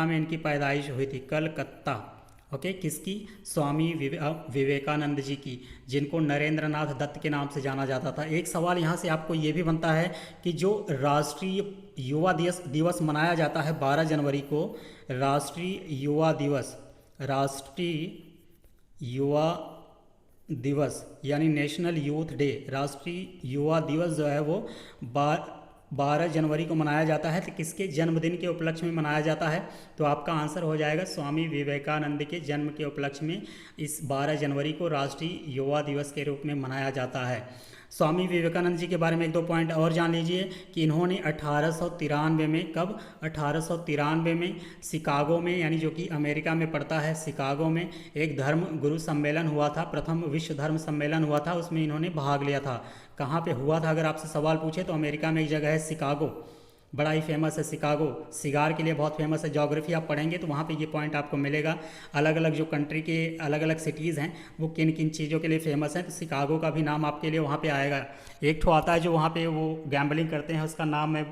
में इनकी पैदाइश हुई थी, कलकत्ता। ओके, किसकी? स्वामी विवेकानंद जी की, जिनको नरेंद्र नाथ दत्त के नाम से जाना जाता था। एक सवाल यहाँ से आपको ये भी बनता है कि जो राष्ट्रीय युवा दिवस मनाया जाता है 12 जनवरी को, राष्ट्रीय युवा दिवस यानी नेशनल यूथ डे, राष्ट्रीय युवा दिवस जो है वो 12 जनवरी को मनाया जाता है। तो किसके जन्मदिन के उपलक्ष्य में मनाया जाता है? तो आपका आंसर हो जाएगा स्वामी विवेकानंद के जन्म के उपलक्ष्य में इस 12 जनवरी को राष्ट्रीय युवा दिवस के रूप में मनाया जाता है। स्वामी विवेकानंद जी के बारे में एक दो पॉइंट और जान लीजिए कि इन्होंने 1893 में, कब? 1893 में शिकागो में, यानी जो कि अमेरिका में पड़ता है, शिकागो में एक धर्म गुरु सम्मेलन हुआ था, प्रथम विश्व धर्म सम्मेलन हुआ था, उसमें इन्होंने भाग लिया था। कहाँ पे हुआ था अगर आपसे सवाल पूछे तो अमेरिका में एक जगह है शिकागो, बड़ा ही फेमस है शिकागो, सिगार के लिए बहुत फेमस है। ज्योग्राफी आप पढ़ेंगे तो वहाँ पे ये पॉइंट आपको मिलेगा, अलग अलग जो कंट्री के अलग अलग सिटीज़ हैं वो किन किन चीज़ों के लिए फेमस हैं, तो शिकागो का भी नाम आपके लिए वहाँ पे आएगा। एक ठो आता है जो वहाँ पे वो गैम्बलिंग करते हैं, उसका नाम है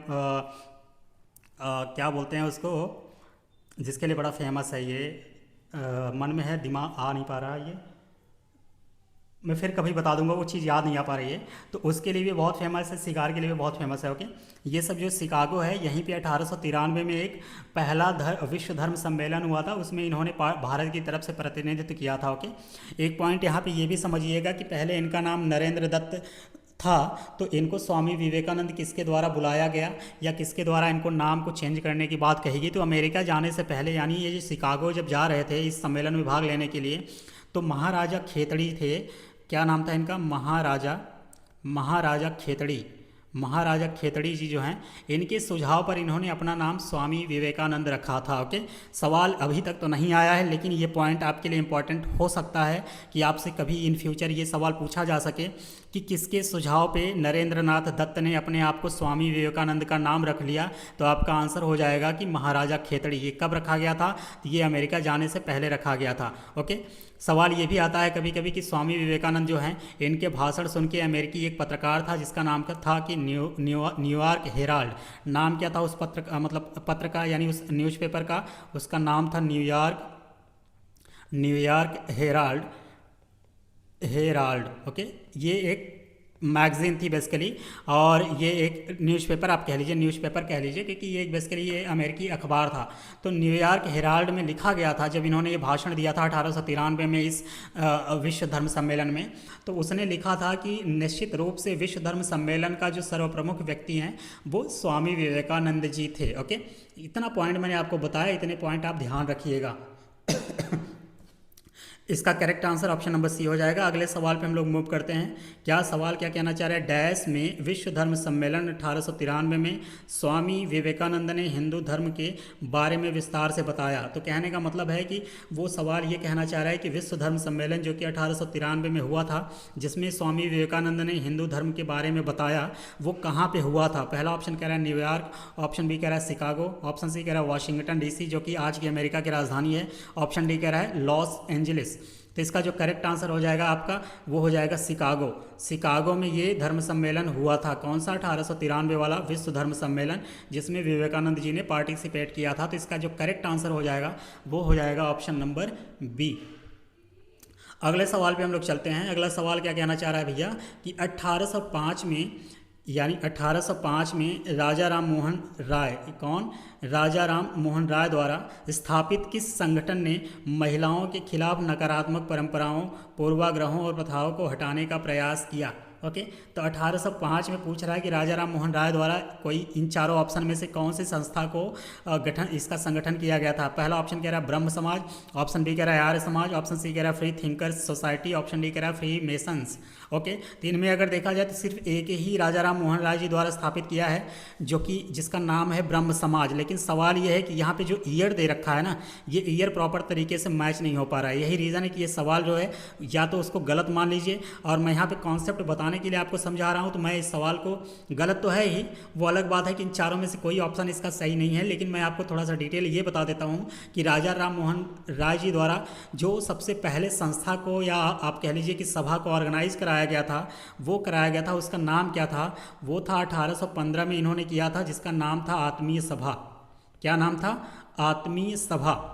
क्या बोलते हैं उसको, जिसके लिए बड़ा फेमस है ये, मन में है, दिमाग आ नहीं पा रहा, ये मैं फिर कभी बता दूंगा, वो चीज़ याद नहीं आ पा रही है। तो उसके लिए भी बहुत फेमस है, सिगार के लिए भी बहुत फेमस है। ओके, ये सब जो शिकागो है, यहीं पे 1893 में एक पहला विश्व धर्म सम्मेलन हुआ था, उसमें इन्होंने भारत की तरफ से प्रतिनिधित्व किया था। ओके, एक पॉइंट यहाँ पे ये भी समझिएगा कि पहले इनका नाम नरेंद्र दत्त था, तो इनको स्वामी विवेकानंद किसके द्वारा बुलाया गया या किसके द्वारा इनको नाम को चेंज करने की बात कही गई, तो अमेरिका जाने से पहले, यानी ये जो शिकागो जब जा रहे थे इस सम्मेलन में भाग लेने के लिए, तो महाराजा खेतड़ी थे, क्या नाम था इनका? महाराजा खेतड़ी जी जो हैं, इनके सुझाव पर इन्होंने अपना नाम स्वामी विवेकानंद रखा था। ओके, सवाल अभी तक तो नहीं आया है, लेकिन ये पॉइंट आपके लिए इम्पॉर्टेंट हो सकता है कि आपसे कभी इन फ्यूचर ये सवाल पूछा जा सके कि किसके सुझाव पे नरेंद्र नाथ दत्त ने अपने आप को स्वामी विवेकानंद का नाम रख लिया। तो आपका आंसर हो जाएगा कि महाराजा खेतड़ी। ये कब रखा गया था? ये अमेरिका जाने से पहले रखा गया था। ओके, सवाल ये भी आता है कभी कभी कि स्वामी विवेकानंद जो हैं, इनके भाषण सुन के अमेरिकी एक पत्रकार था जिसका नाम था कि न्यूयॉर्क हेराल्ड, नाम क्या था उस पत्र का, मतलब पत्र का, यानी उस न्यूज़पेपर का, उसका नाम था न्यूयॉर्क हेराल्ड। ओके, ये एक मैगजीन थी बेसिकली, और ये एक न्यूज़पेपर आप कह लीजिए, न्यूज़पेपर कह लीजिए, क्योंकि ये एक बेसिकली ये अमेरिकी अखबार था। तो न्यूयॉर्क हेराल्ड में लिखा गया था, जब इन्होंने ये भाषण दिया था 1893 में इस विश्व धर्म सम्मेलन में, तो उसने लिखा था कि निश्चित रूप से विश्व धर्म सम्मेलन का जो सर्वप्रमुख व्यक्ति हैं वो स्वामी विवेकानंद जी थे। ओके, इतना पॉइंट मैंने आपको बताया, इतने पॉइंट आप ध्यान रखिएगा। इसका correct answer option number C हो जाएगा। अगले सवाल पे हम लोग मूव करते हैं। क्या सवाल क्या कहना चाह रहे हैं? डैश में विश्व धर्म सम्मेलन 1893 में स्वामी विवेकानंद ने हिंदू धर्म के बारे में विस्तार से बताया। तो कहने का मतलब है कि वो सवाल ये कहना चाह रहा है कि विश्व धर्म सम्मेलन जो कि 1893 में हुआ था, जिसमें स्वामी विवेकानंद ने हिंदू धर्म के बारे में बताया, वो कहाँ पर हुआ था? पहला ऑप्शन कह रहा है न्यूयॉर्क, ऑप्शन बी कह रहा है शिकागो, ऑप्शन सी कह रहा है वाशिंगटन DC जो कि आज की अमेरिका की राजधानी है, ऑप्शन डी कह रहा है लॉस एंजलिस। तो इसका जो करेक्ट आंसर हो जाएगा आपका वो हो जाएगा शिकागो। शिकागो में ये धर्म सम्मेलन हुआ था। कौन सा? 1893 वाला विश्व धर्म सम्मेलन, जिसमें विवेकानंद जी ने पार्टिसिपेट किया था। तो इसका जो करेक्ट आंसर हो जाएगा वो हो जाएगा ऑप्शन नंबर बी। अगले सवाल पे हम लोग चलते हैं। अगला सवाल क्या कहना चाह रहा है भैया कि 1805 में, यानी 1805 में राजा राम मोहन राय, कौन? राजा राम मोहन राय द्वारा स्थापित किस संगठन ने महिलाओं के खिलाफ नकारात्मक परंपराओं, पूर्वाग्रहों और प्रथाओं को हटाने का प्रयास किया? ओके, तो 1805 में पूछ रहा है कि राजा राम मोहन राय द्वारा कोई इन चारों ऑप्शन में से कौन सी संस्था को इसका संगठन किया गया था? पहला ऑप्शन कह रहा है ब्रह्म समाज, ऑप्शन बी कह रहा है आर्य समाज, ऑप्शन सी कह रहा है free thinkers society, option D कह रहा है फ्री मेसन्स। ओके, तो इनमें अगर देखा जाए तो सिर्फ एक ही राजा राम मोहन राय जी द्वारा स्थापित किया है, जो कि जिसका नाम है ब्रह्म समाज। लेकिन सवाल ये है कि यहाँ पे जो ईयर दे रखा है ना, ये ईयर प्रॉपर तरीके से मैच नहीं हो पा रहा है। यही रीज़न है कि ये सवाल जो है या तो उसको गलत मान लीजिए, और मैं यहाँ पे कॉन्सेप्ट बताने समझाने के लिए आपको समझा रहा हूँ, तो मैं इस सवाल को, गलत तो है ही, वो अलग बात है कि इन चारों में से कोई ऑप्शन इसका सही नहीं है, लेकिन मैं आपको थोड़ा सा डिटेल ये बता देता हूँ कि राजा राम मोहन राय जी द्वारा जो सबसे पहले संस्था को, या आप कह लीजिए कि सभा को ऑर्गेनाइज कराया गया था, वो कराया गया था, उसका नाम क्या था? वो था 1815 में इन्होंने किया था, जिसका नाम था आत्मीय सभा। क्या नाम था? आत्मीय सभा।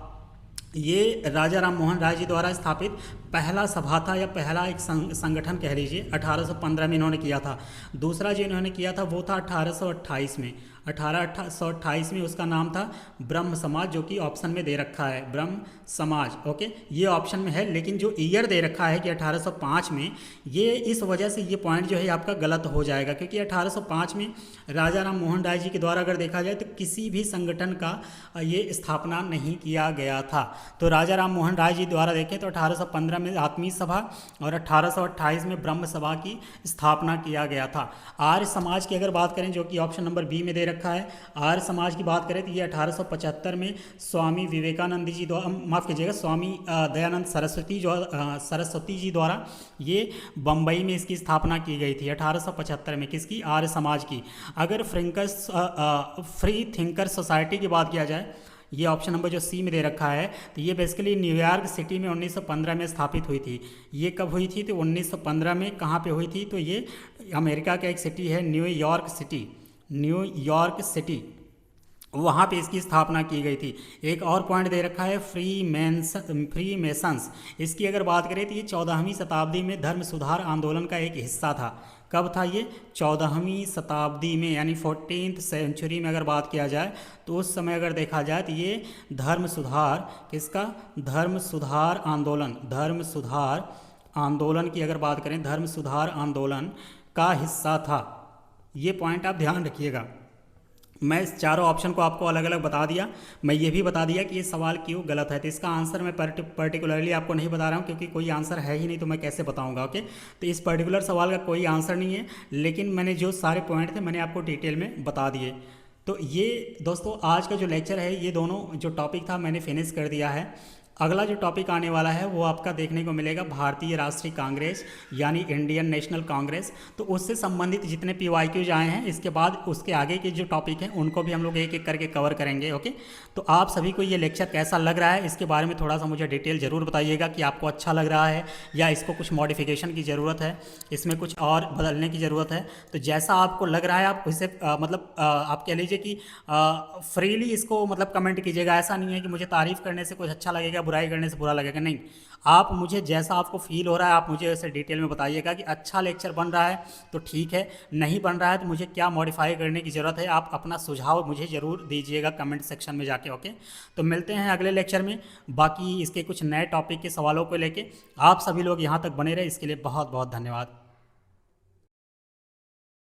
ये राजा राम मोहन राय जी द्वारा स्थापित पहला सभा था, या पहला एक संगठन कह लीजिए, 1815 में इन्होंने किया था। दूसरा जो इन्होंने किया था वो था 1828 में। 1828 में उसका नाम था ब्रह्म समाज, जो कि ऑप्शन में दे रखा है, ब्रह्म समाज। ओके, ये ऑप्शन में है, लेकिन जो ईयर दे रखा है कि 1805 में, ये इस वजह से ये पॉइंट जो है आपका गलत हो जाएगा, क्योंकि 1805 में राजा राम मोहन राय जी के द्वारा अगर देखा जाए तो किसी भी संगठन का ये स्थापना नहीं किया गया था। तो राजा राम मोहन राय जी द्वारा देखें तो 1815 में आत्मीय सभा और 1828 में ब्रह्म सभा की स्थापना किया गया था। आर्य समाज की अगर बात करें, जो कि ऑप्शन नंबर बी में दे रखा है, आर्य समाज की बात करें तो ये 1875 में स्वामी विवेकानंद जी द्वारा, माफ़ कीजिएगा, स्वामी दयानंद सरस्वती जी द्वारा ये बम्बई में इसकी स्थापना की गई थी 1875 में। किसकी? आर्य समाज की। अगर फ्री थिंकर सोसाइटी की बात किया जाए, ये ऑप्शन नंबर जो सी में दे रखा है, तो ये बेसिकली न्यूयॉर्क सिटी में 1915 में स्थापित हुई थी। ये कब हुई थी? तो 1915 में। कहाँ पे हुई थी? तो ये अमेरिका का एक सिटी है, न्यूयॉर्क सिटी, वहाँ पे इसकी स्थापना की गई थी। एक और पॉइंट दे रखा है फ्री मेसन्स। इसकी अगर बात करें तो ये 14वीं शताब्दी में धर्म सुधार आंदोलन का एक हिस्सा था। कब था ये? 14वीं शताब्दी में, यानी 14th सेंचुरी में अगर बात किया जाए तो उस समय अगर देखा जाए तो ये धर्म सुधार, किसका? धर्म सुधार आंदोलन की अगर बात करें, धर्म सुधार आंदोलन का हिस्सा था। ये पॉइंट आप ध्यान रखिएगा। मैं इस चारों ऑप्शन को आपको अलग अलग बता दिया। मैं ये भी बता दिया कि ये सवाल क्यों गलत है। तो इसका आंसर मैं पर्टिकुलरली आपको नहीं बता रहा हूँ, क्योंकि कोई आंसर है ही नहीं, तो मैं कैसे बताऊँगा। ओके, तो इस पर्टिकुलर सवाल का कोई आंसर नहीं है, लेकिन मैंने जो सारे पॉइंट थे मैंने आपको डिटेल में बता दिए। तो ये दोस्तों आज का जो लेक्चर है, ये दोनों जो टॉपिक था मैंने फिनिश कर दिया है। अगला जो टॉपिक आने वाला है वो आपका देखने को मिलेगा भारतीय राष्ट्रीय कांग्रेस, यानी इंडियन नेशनल कांग्रेस। तो उससे संबंधित जितने PYQs आए हैं, इसके बाद उसके आगे के जो टॉपिक हैं उनको भी हम लोग एक एक करके कवर करेंगे। ओके, तो आप सभी को ये लेक्चर कैसा लग रहा है, इसके बारे में थोड़ा सा मुझे डिटेल ज़रूर बताइएगा कि आपको अच्छा लग रहा है या इसको कुछ मॉडिफिकेशन की ज़रूरत है, इसमें कुछ और बदलने की ज़रूरत है। तो जैसा आपको लग रहा है आप उसे आप कह लीजिए कि फ्रीली इसको कमेंट कीजिएगा। ऐसा नहीं है कि मुझे तारीफ़ करने से कुछ अच्छा लगेगा, बुराई करने से बुरा लगेगा, नहीं। आप मुझे जैसा आपको फील हो रहा है आप मुझे ऐसे डिटेल में बताइएगा कि अच्छा लेक्चर बन रहा है तो ठीक है, नहीं बन रहा है तो मुझे क्या मॉडिफाई करने की ज़रूरत है। आप अपना सुझाव मुझे ज़रूर दीजिएगा कमेंट सेक्शन में जाके। ओके, तो मिलते हैं अगले लेक्चर में बाकी इसके कुछ नए टॉपिक के सवालों को लेके। आप सभी लोग यहाँ तक बने रहे, इसके लिए बहुत बहुत धन्यवाद।